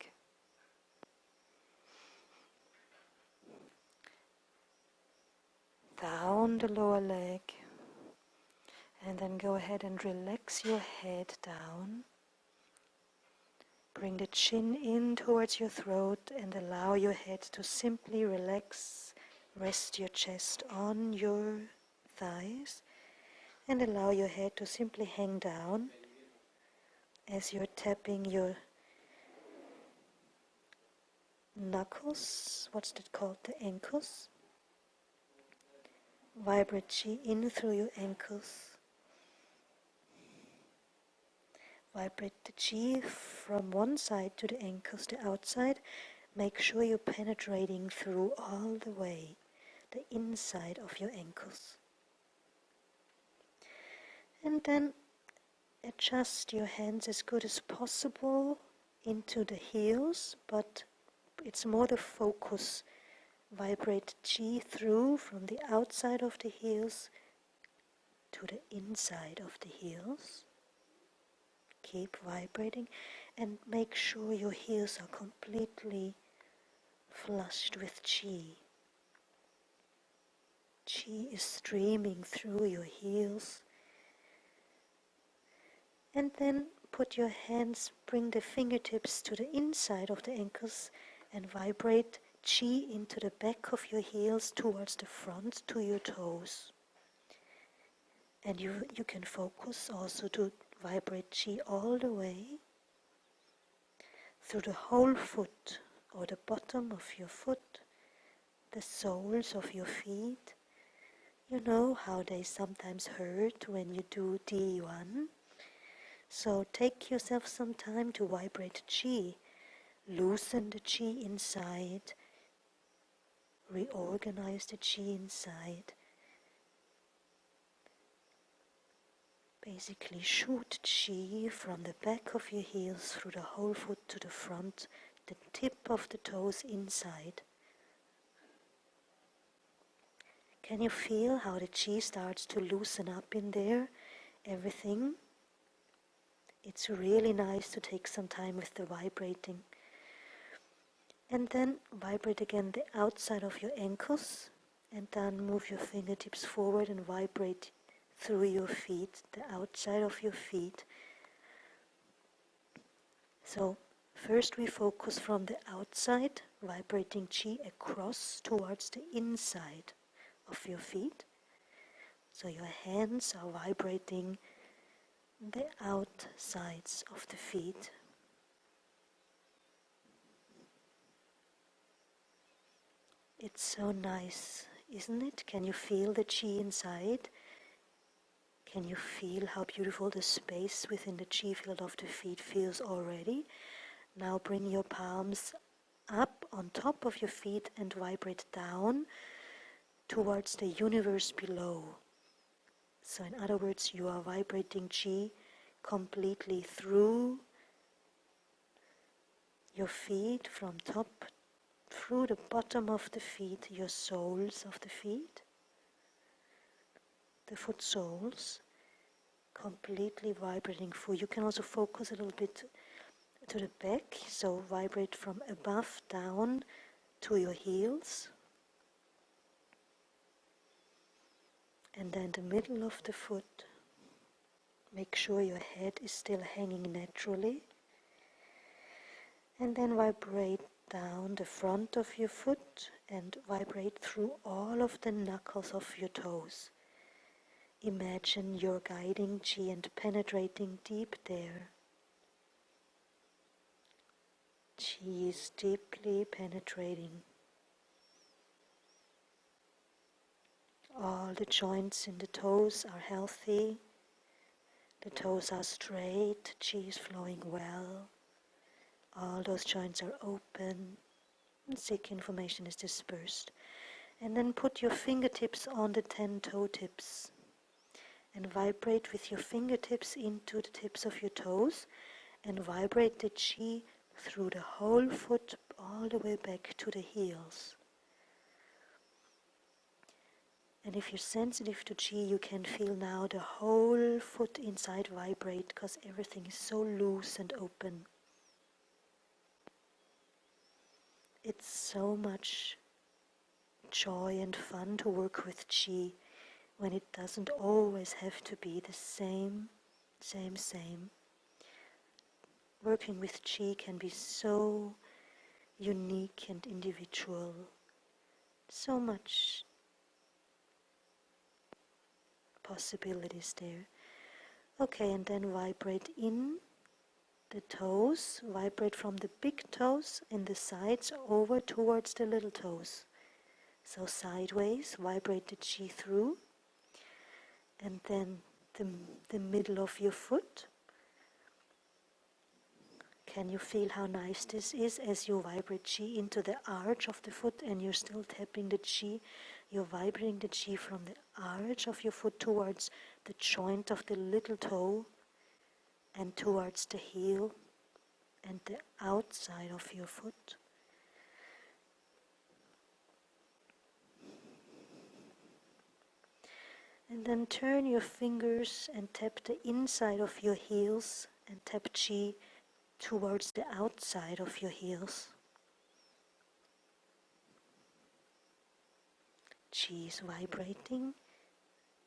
Down the lower leg. And then go ahead and relax your head down. Bring the chin in towards your throat and allow your head to simply relax. Rest your chest on your thighs and allow your head to simply hang down as you're tapping your knuckles. What's that called? The ankles. Vibrate Qi in through your ankles. Vibrate the Qi from one side to the ankles, the outside. Make sure you're penetrating through all the way, the inside of your ankles. And then adjust your hands as good as possible into the heels, but it's more the focus. Vibrate Qi through from the outside of the heels to the inside of the heels. Keep vibrating and make sure your heels are completely flushed with Qi. Qi is streaming through your heels. And then put your hands, bring the fingertips to the inside of the ankles and vibrate Qi into the back of your heels towards the front to your toes. And you can focus also to vibrate Qi all the way through the whole foot or the bottom of your foot, the soles of your feet. You know how they sometimes hurt when you do D1. So take yourself some time to vibrate Qi. Loosen the Qi inside. Reorganize the Qi inside. Basically shoot Qi from the back of your heels through the whole foot to the front, the tip of the toes inside. Can you feel how the Qi starts to loosen up in there? Everything? It's really nice to take some time with the vibrating. And then vibrate again the outside of your ankles, and then move your fingertips forward and vibrate through your feet, the outside of your feet. So first we focus from the outside, vibrating Qi across towards the inside of your feet. So your hands are vibrating the outsides of the feet. It's so nice, isn't it? Can you feel the Qi inside? Can you feel how beautiful the space within the Qi field of the feet feels already? Now bring your palms up on top of your feet and vibrate down towards the universe below. So in other words, you are vibrating Qi completely through your feet, from top through the bottom of the feet, your soles of the feet, the foot soles, completely vibrating through. You can also focus a little bit to the back, so vibrate from above down to your heels, and then the middle of the foot. Make sure your head is still hanging naturally, and then vibrate down the front of your foot and vibrate through all of the knuckles of your toes. Imagine you're guiding Qi and penetrating deep there. Qi is deeply penetrating. All the joints in the toes are healthy. The toes are straight. Qi is flowing well. All those joints are open. Sick information is dispersed. And then put your fingertips on the 10 toe tips and vibrate with your fingertips into the tips of your toes and vibrate the Qi through the whole foot all the way back to the heels. And if you're sensitive to Qi, you can feel now the whole foot inside vibrate because everything is so loose and open. It's so much joy and fun to work with Qi when it doesn't always have to be the same. Working with Qi can be so unique and individual. So much possibilities there. Okay, and then vibrate in the toes, vibrate from the big toes and the sides over towards the little toes. So sideways, vibrate the Qi through, and then the middle of your foot. Can you feel how nice this is as you vibrate Qi into the arch of the foot and you're still tapping the Qi? You're vibrating the Qi from the arch of your foot towards the joint of the little toe and towards the heel and the outside of your foot. And then turn your fingers and tap the inside of your heels and tap Qi towards the outside of your heels. Qi is vibrating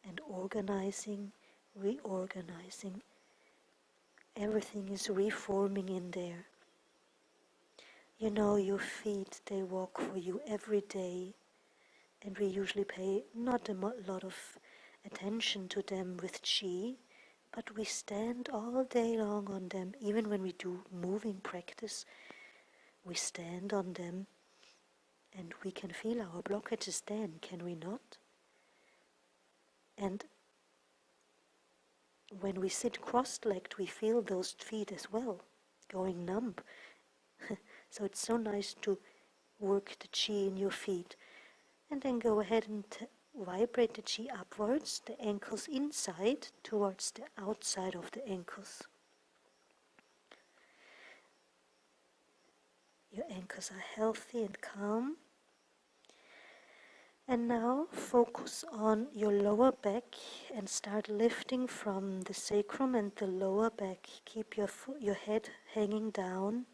and organizing, reorganizing. Everything is reforming in there. You know your feet, they walk for you every day, and we usually pay not a lot of attention to them with Qi, but we stand all day long on them. Even when we do moving practice, we stand on them, and we can feel our blockages then, can we not? And when we sit cross-legged, we feel those feet as well, going numb. So it's so nice to work the Qi in your feet. And then go ahead and vibrate the Qi upwards, the ankles inside towards the outside of the ankles. Your ankles are healthy and calm. And now focus on your lower back and start lifting from the sacrum and the lower back. Keep your head hanging down,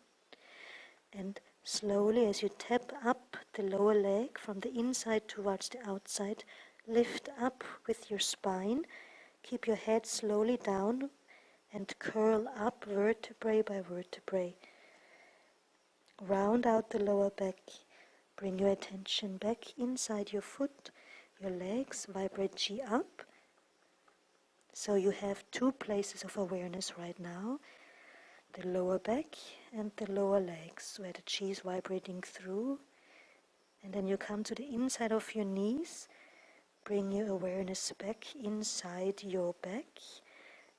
and slowly as you tap up the lower leg from the inside towards the outside, lift up with your spine. Keep your head slowly down and curl up vertebrae by vertebrae. Round out the lower back. Bring your attention back inside your foot, your legs, vibrate Qi up. So you have two places of awareness right now, the lower back and the lower legs, where the Qi is vibrating through. And then you come to the inside of your knees, bring your awareness back inside your back,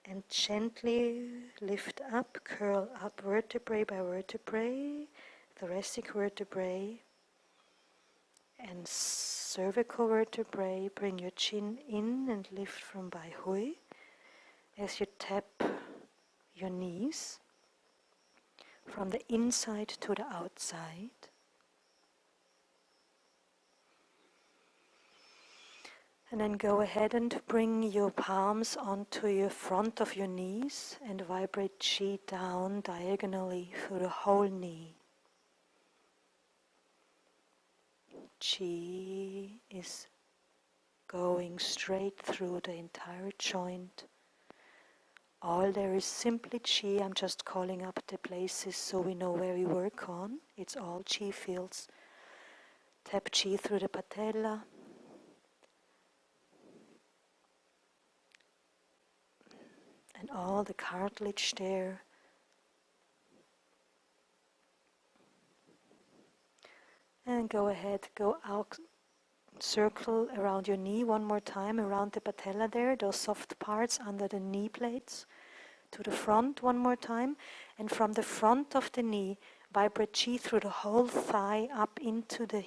and gently lift up, curl up vertebrae by vertebrae, thoracic vertebrae, and cervical vertebrae. Bring your chin in and lift from Bai Hui as you tap your knees from the inside to the outside. And then go ahead and bring your palms onto your front of your knees and vibrate Qi down diagonally through the whole knee. Qi is going straight through the entire joint. All there is simply Qi. I'm just calling up the places so we know where we work on. It's all Qi fields. Tap Qi through the patella. And all the cartilage there. And go ahead, go out, circle around your knee one more time, around the patella there, those soft parts under the knee plates. To the front one more time. And from the front of the knee, vibrate Qi through the whole thigh up into the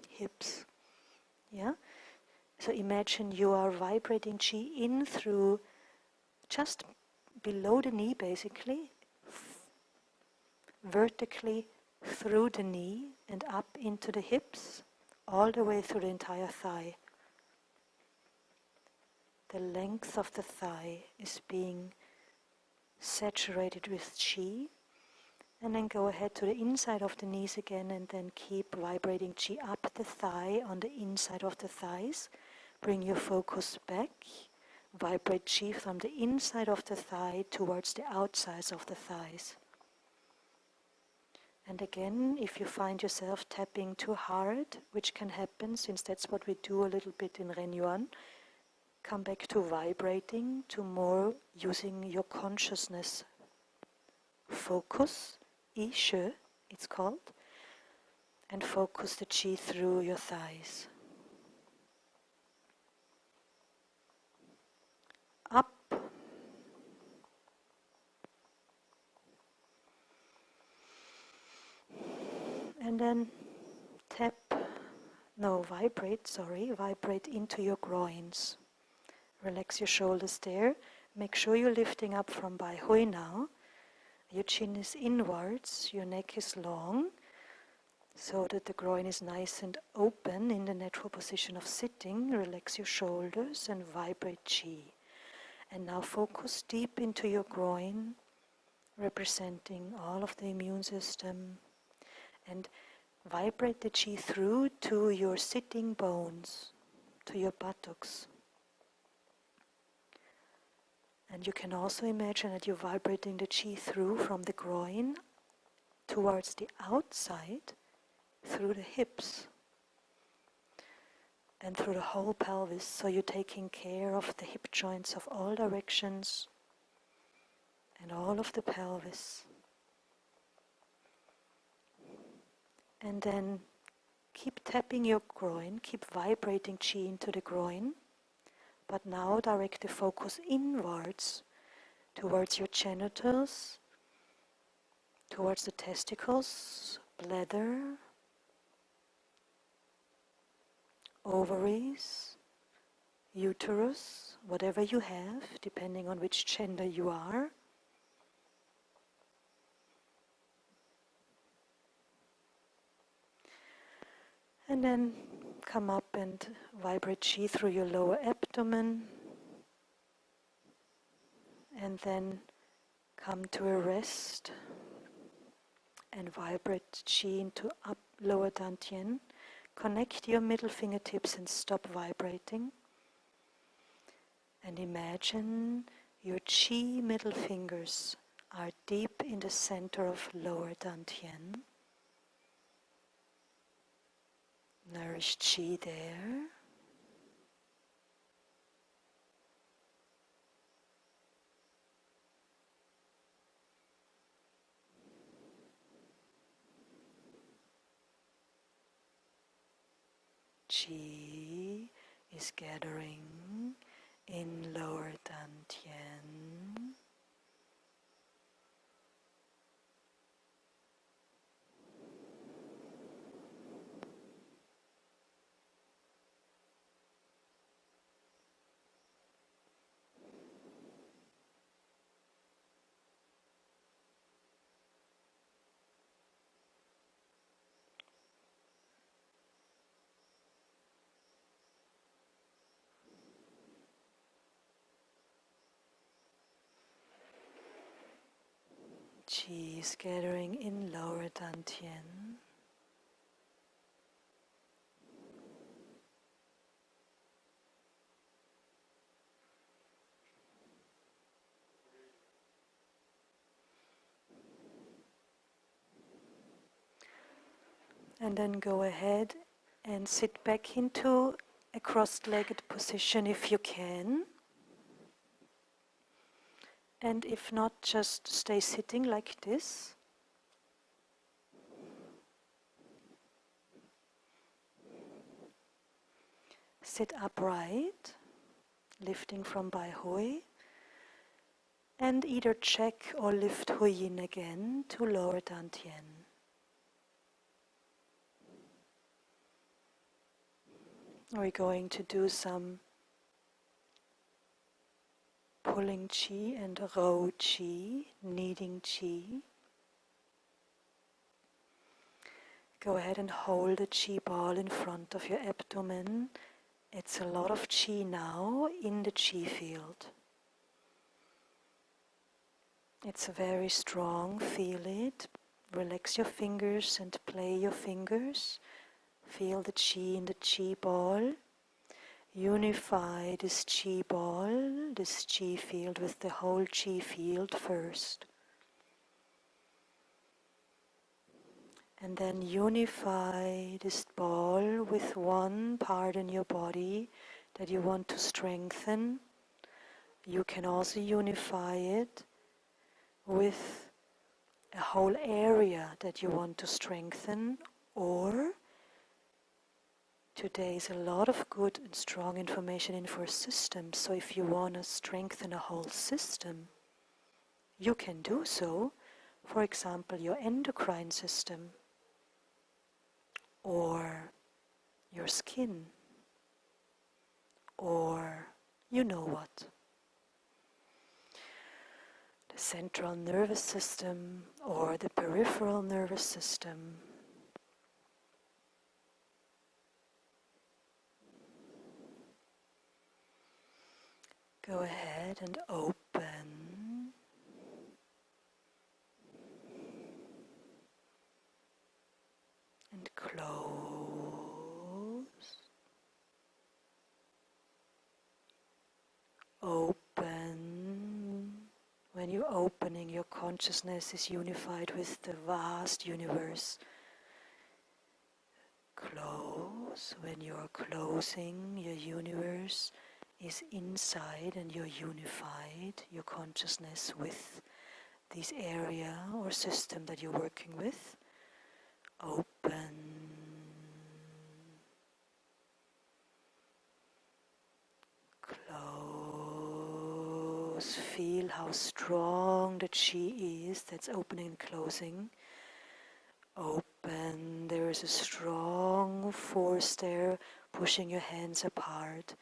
hips. Yeah? So imagine you are vibrating Qi in through just below the knee basically, vertically through the knee and up into the hips, all the way through the entire thigh. The length of the thigh is being saturated with Qi. And then go ahead to the inside of the knees again and then keep vibrating Qi up the thigh on the inside of the thighs. Bring your focus back. Vibrate Qi from the inside of the thigh towards the outsides of the thighs. And again, if you find yourself tapping too hard, which can happen since that's what we do a little bit in Ren Yuan, come back to vibrating, to more using your consciousness focus, Yi She it's called, and focus the Qi through your thighs. Up. And then vibrate into your groins. Relax your shoulders there. Make sure you're lifting up from Bai Hui now. Your chin is inwards, your neck is long, so that the groin is nice and open in the natural position of sitting. Relax your shoulders and vibrate Qi. And now focus deep into your groin, representing all of the immune system, and vibrate the Qi through to your sitting bones, to your buttocks. And you can also imagine that you're vibrating the Qi through from the groin towards the outside through the hips and through the whole pelvis. So you're taking care of the hip joints of all directions and all of the pelvis. And then keep tapping your groin, keep vibrating Qi into the groin, but now direct the focus inwards towards your genitals, towards the testicles, bladder, ovaries, uterus, whatever you have, depending on which gender you are. And then come up and vibrate Qi through your lower abdomen. And then come to a rest and vibrate Qi into lower dantian. Connect your middle fingertips and stop vibrating. And imagine your Qi middle fingers are deep in the center of lower dantian. Nourish Qi there. Qi is gathering in lower dantian. Qi is gathering in lower dantian. And then go ahead and sit back into a cross-legged position if you can. And if not, just stay sitting like this. Sit upright, lifting from Bai Hui. And either check or lift Hui Yin again to lower dantian. We're going to do some pulling Qi and Rou Qi, kneading Qi. Go ahead and hold the Qi ball in front of your abdomen. It's a lot of Qi now in the Qifield. It's very strong, feel it. Relax your fingers and play your fingers. Feel the Qi in the Qi ball. Unify this Qi ball, this Qi field with the whole Qi field first. And then unify this ball with one part in your body that you want to strengthen. You can also unify it with a whole area that you want to strengthen, or today is a lot of good and strong information in for systems, so if you want to strengthen a whole system, you can do so. For example, your endocrine system, or your skin, or you know what. The central nervous system or the peripheral nervous system. Go ahead and open. And close. Open. When you you're opening, your consciousness is unified with the vast universe. Close. When you're closing, your universe is inside and you're unified, your consciousness with this area or system that you're working with. Open. Close. Feel how strong the Qi is that's opening and closing. Open. There is a strong force there pushing your hands apart.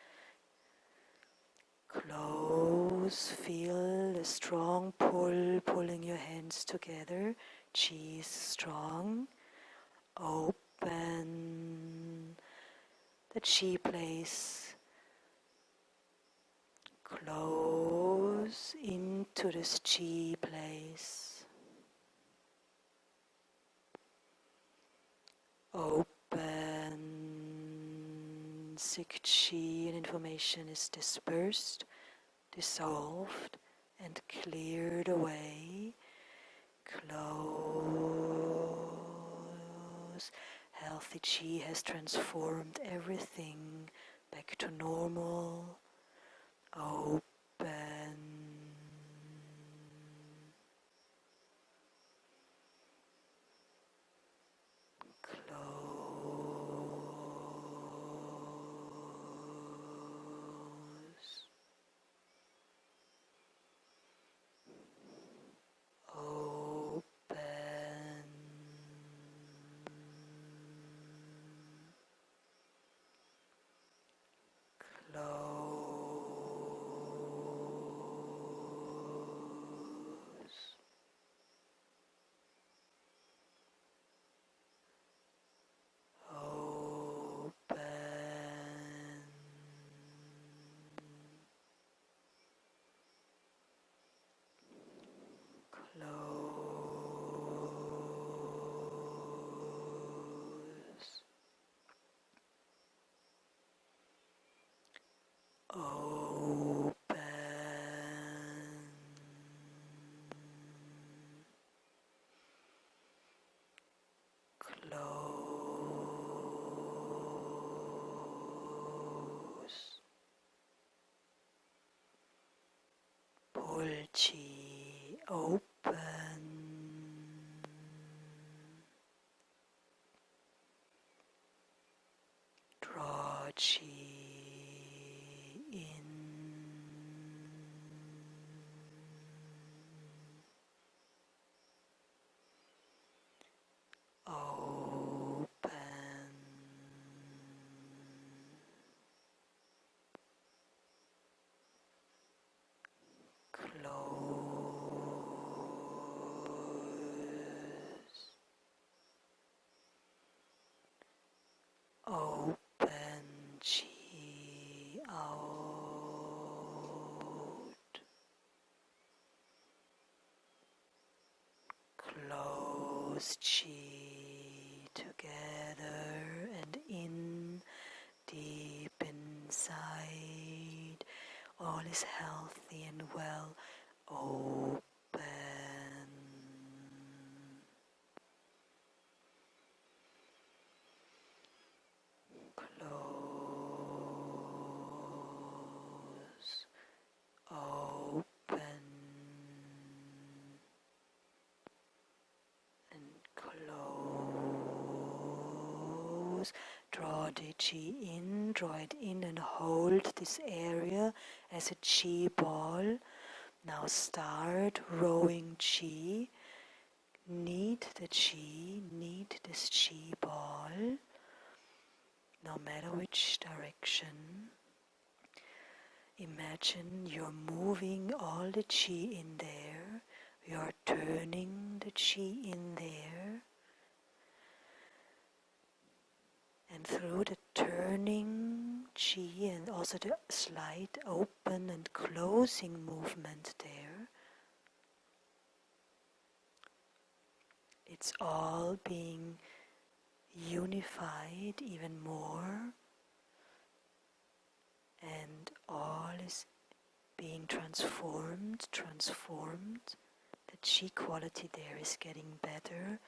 Close. Feel the strong pull pulling your hands together. Qi is strong. Open. The Qi place. Close into this Qi place. Open. Sick Qi and information is dispersed, dissolved, and cleared away. Close. Healthy Qi has transformed everything back to normal. Open. Close. Open. Close. Open. Close. Open. Close. Pull Qi open. Draw Qi in. Open. Close. Open Qi out. Close Qi together and in, deep inside. All is healthy and well. Open. Close. Open. And close. Draw the Qi in, draw it in and hold this area as a Qi ball. Now start rowing Qi. Knead the Qi, knead this Qi ball, no matter which direction. Imagine you're moving all the Qi in there. You're turning the Qi in there. And through the turning Qi and also the slight open and closing movement there, it's all being unified even more, and all is being transformed sound transformed. The Qi quality there is getting better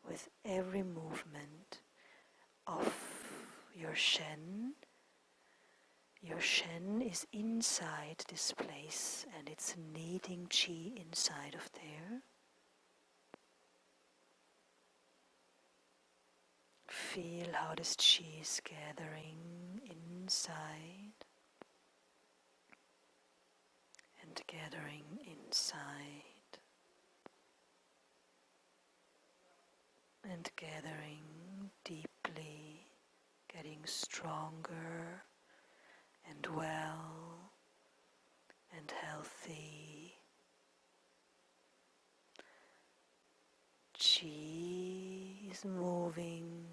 with every movement of your Shen. Your Shen is inside this place and it's kneading Qi inside of there. Feel how this Qi is gathering inside and gathering inside and gathering deeply, getting stronger and well and healthy. Qi is moving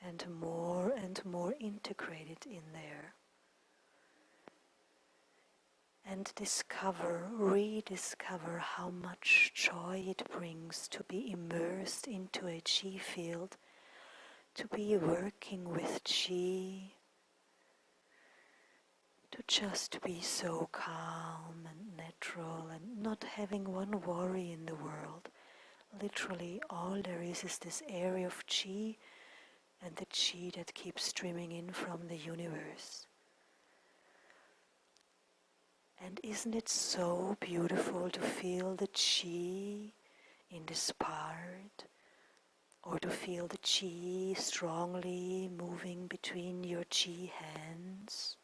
and more integrated in there. And rediscover how much joy it brings to be immersed into a Qi field, to be working with Qi, to just be so calm and natural and not having one worry in the world. Literally all there is this area of Qi and the Qi that keeps streaming in from the universe. And isn't it so beautiful to feel the Qi in this part, or to feel the Qi strongly moving between your Qi hands?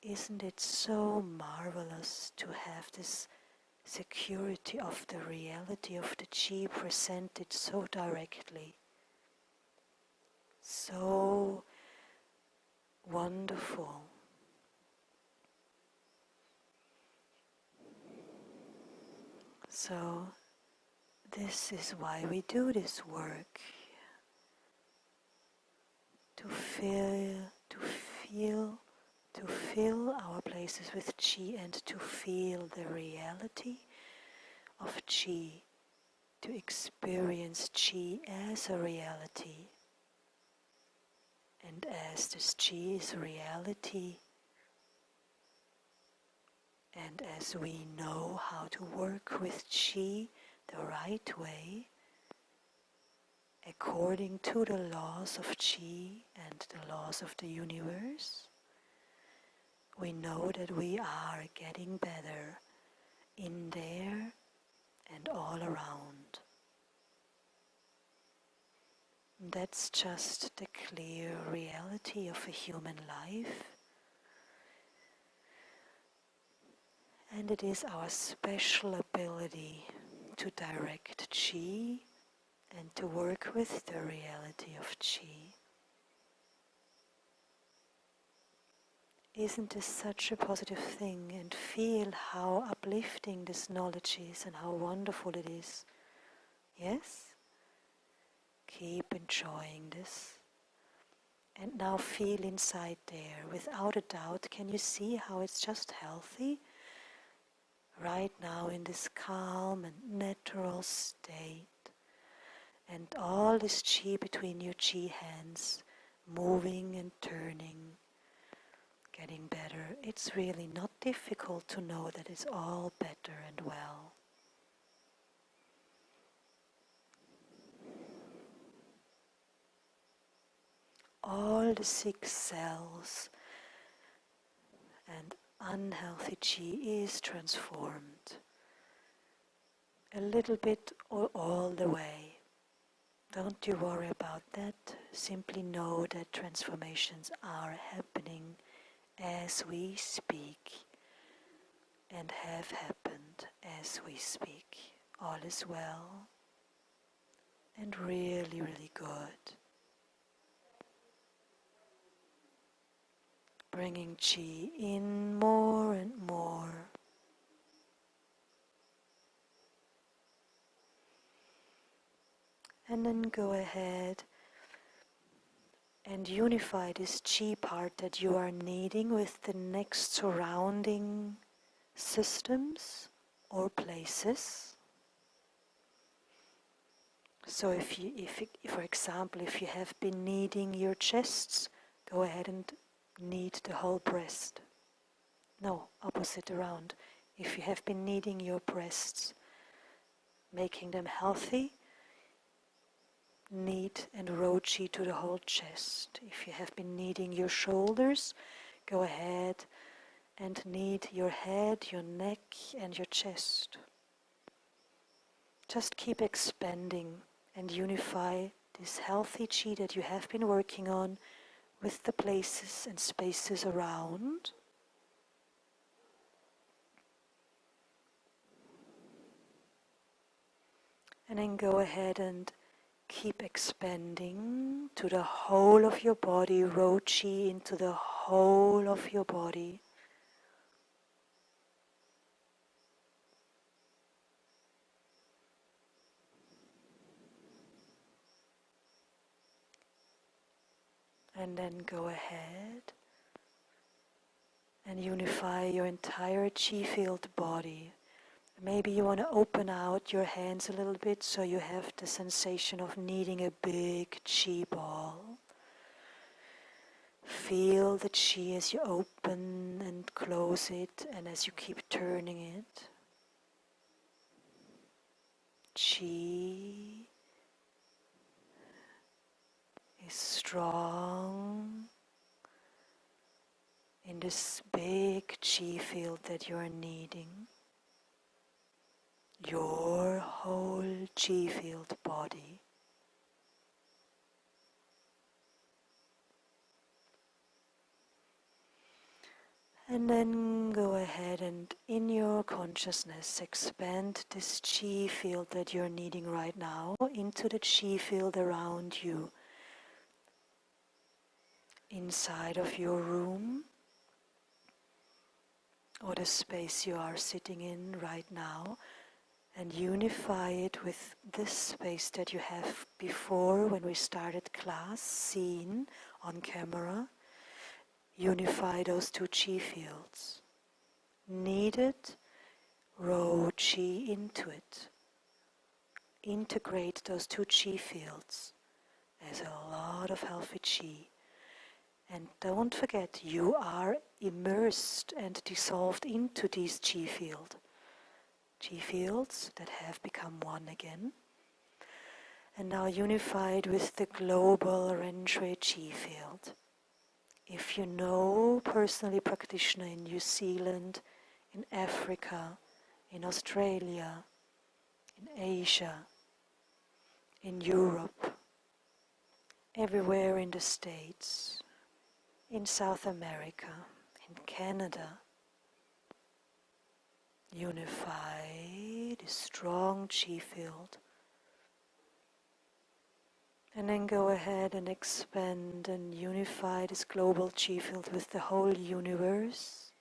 Isn't it so marvelous to have this security of the reality of the Qi presented so directly? So wonderful. So this is why we do this work, to fill our places with Qi and to feel the reality of Qi, to experience Qi as a reality. And as this Qi is reality, and as we know how to work with Qi the right way, according to the laws of Qi and the laws of the universe, we know that we are getting better in there and all around. That's just the clear reality of a human life. And it is our special ability to direct Qi and to work with the reality of Qi. Isn't this such a positive thing? And feel how uplifting this knowledge is and how wonderful it is. Yes? Keep enjoying this. And now feel inside there. Without a doubt, can you see how it's just healthy? Right now in this calm and natural state. And all this Qi between your Qi hands, moving and turning, getting better. It's really not difficult to know that it's all better and well. All the sick cells and unhealthy Qi is transformed. A little bit or all the way. Don't you worry about that. Simply know that transformations are happening as we speak and have happened as we speak. All is well and really, really good. Bringing Qi in more and more. And then go ahead and unify this Qi part that you are needing with the next surrounding systems or places. So if for example, if you have been kneading your chests, go ahead and knead the whole breast. No, opposite. opposite around. If you have been kneading your breasts, making them healthy, knead and Rou Qi to the whole chest. If you have been kneading your shoulders, go ahead and knead your head, your neck and your chest. Just keep expanding and unify this healthy Qi that you have been working on with the places and spaces around. And then go ahead and keep expanding to the whole of your body, Rou Qi into the whole of your body. And then go ahead and unify your entire Qifield body. Maybe you want to open out your hands a little bit so you have the sensation of kneading a big Qi ball. Feel the Qi as you open and close it and as you keep turning it. Qi is strong in this big Qi field that you are kneading. Your whole Qifield body. And then go ahead and in your consciousness expand this Qi field that you're kneading right now into the Qi field around you. Inside of your room or the space you are sitting in right now, and unify it with this space that you have before when we started class, seen on camera. Unify those two Qi fields. Knead it, Rou Qi into it. Integrate those two Qi fields. There's a lot of healthy Qi. And don't forget, you are immersed and dissolved into these Qi fields. Qi fields that have become one again. And now unified with the global Renjue Qi field. If you know personally practitioner in New Zealand, in Africa, in Australia, in Asia, in Europe, everywhere in the States, in South America, in Canada, unify this strong Qi field. And then go ahead and expand and unify this global Qi field with the whole universe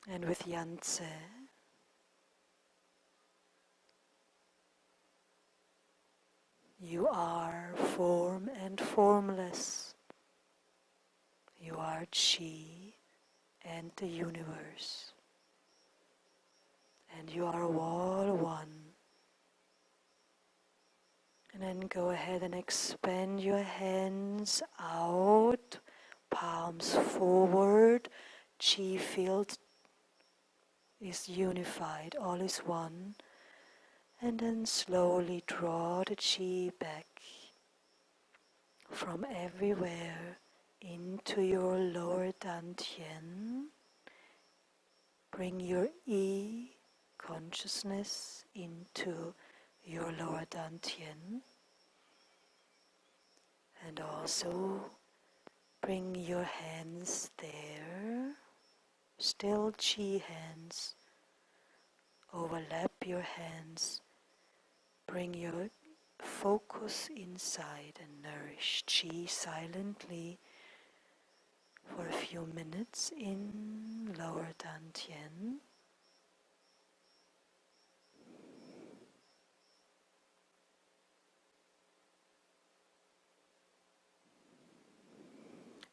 and with Yangtze. You are form and formless. You are Qi and the universe. And you are all one. And then go ahead and expand your hands out, palms forward. Qi field is unified, all is one. And then slowly draw the Qi back from everywhere into your lower dantian. Bring your I consciousness into your lower dantian, and also bring your hands there, still Qi hands, overlap your hands, bring your focus inside and nourish Qi silently for a few minutes in lower dantian.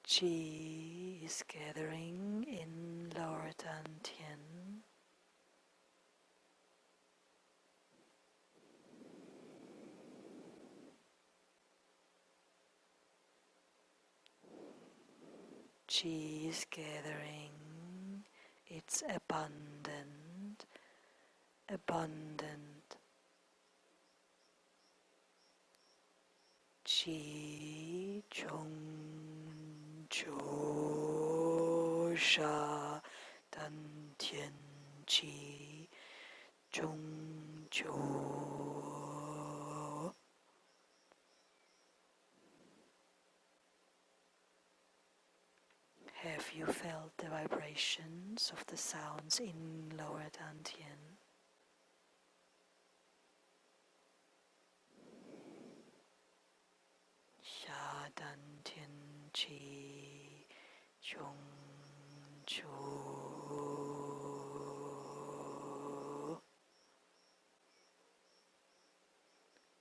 Qi is gathering in lower dantian. Qi is gathering it's abundant, abundant. Qi Chung Cho Sha Dan Tian Qi Chung Cho. Have you felt the vibrations of the sounds in lower dantian? Sha dantian qi chung chu.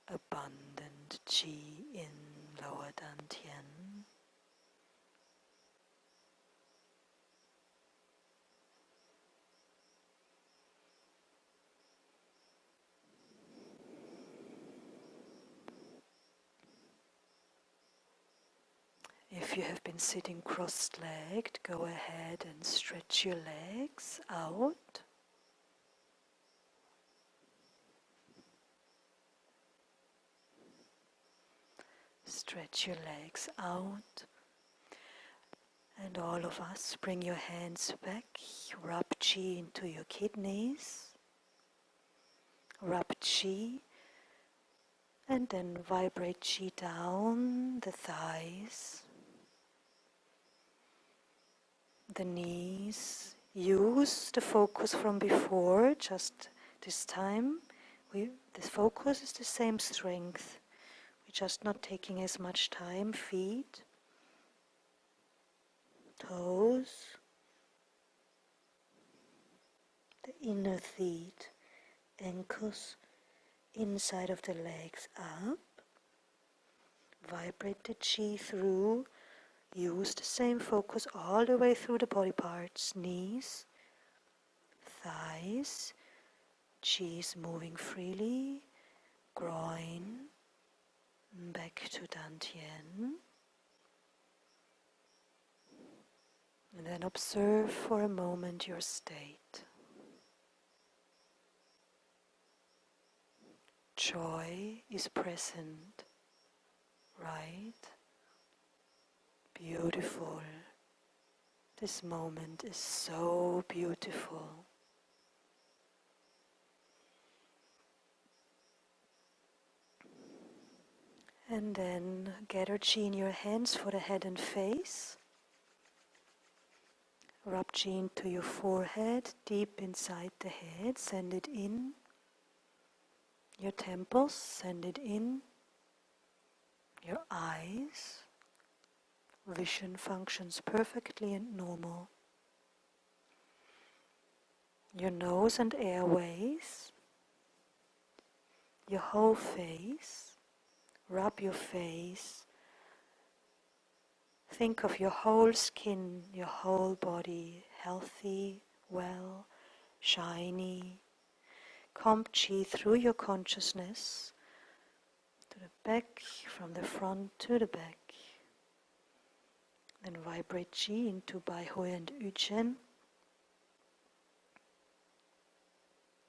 Abundant qi in lower dantian. If you have been sitting cross-legged, go ahead and stretch your legs out. Stretch your legs out. And all of us, bring your hands back, rub Qi into your kidneys, rub Qi, and then vibrate Qi down the thighs, the knees. Use the focus from before, just this time. The focus is the same strength. We're just not taking as much time. Feet, toes, the inner feet, ankles, inside of the legs up. Vibrate the Qi through. Use the same focus all the way through the body parts, knees, thighs, Qi is moving freely, groin, back to dantian. And then observe for a moment your state. Joy is present, right? Beautiful. This moment is so beautiful. And then gather Qi in your hands for the head and face. Rub Qi into your forehead, deep inside the head. Send it in. Your temples, send it in. Your eyes. Vision functions perfectly and normal. Your nose and airways. Your whole face. Rub your face. Think of your whole skin, your whole body, healthy, well, shiny. Comb Qi through your consciousness to the back, from the front to the back. Then vibrate Qi into Bai Hui and Yu Chen.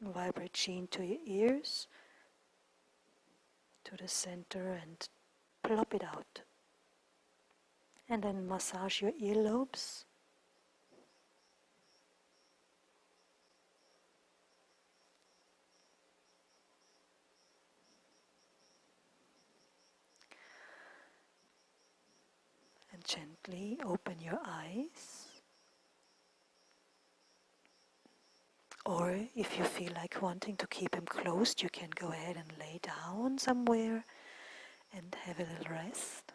Vibrate Qi into your ears, to the center, and plop it out. And then massage your earlobes. And gently open your eyes. Or if you feel like wanting to keep them closed, you can go ahead and lay down somewhere and have a little rest.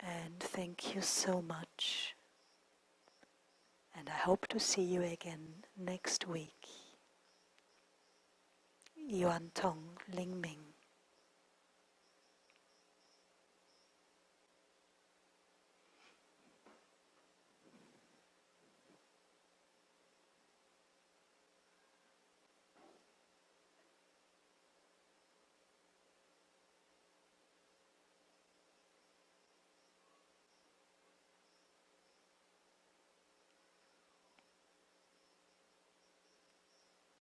And thank you so much. And I hope to see you again next week. Yuan Tong Ling Ming.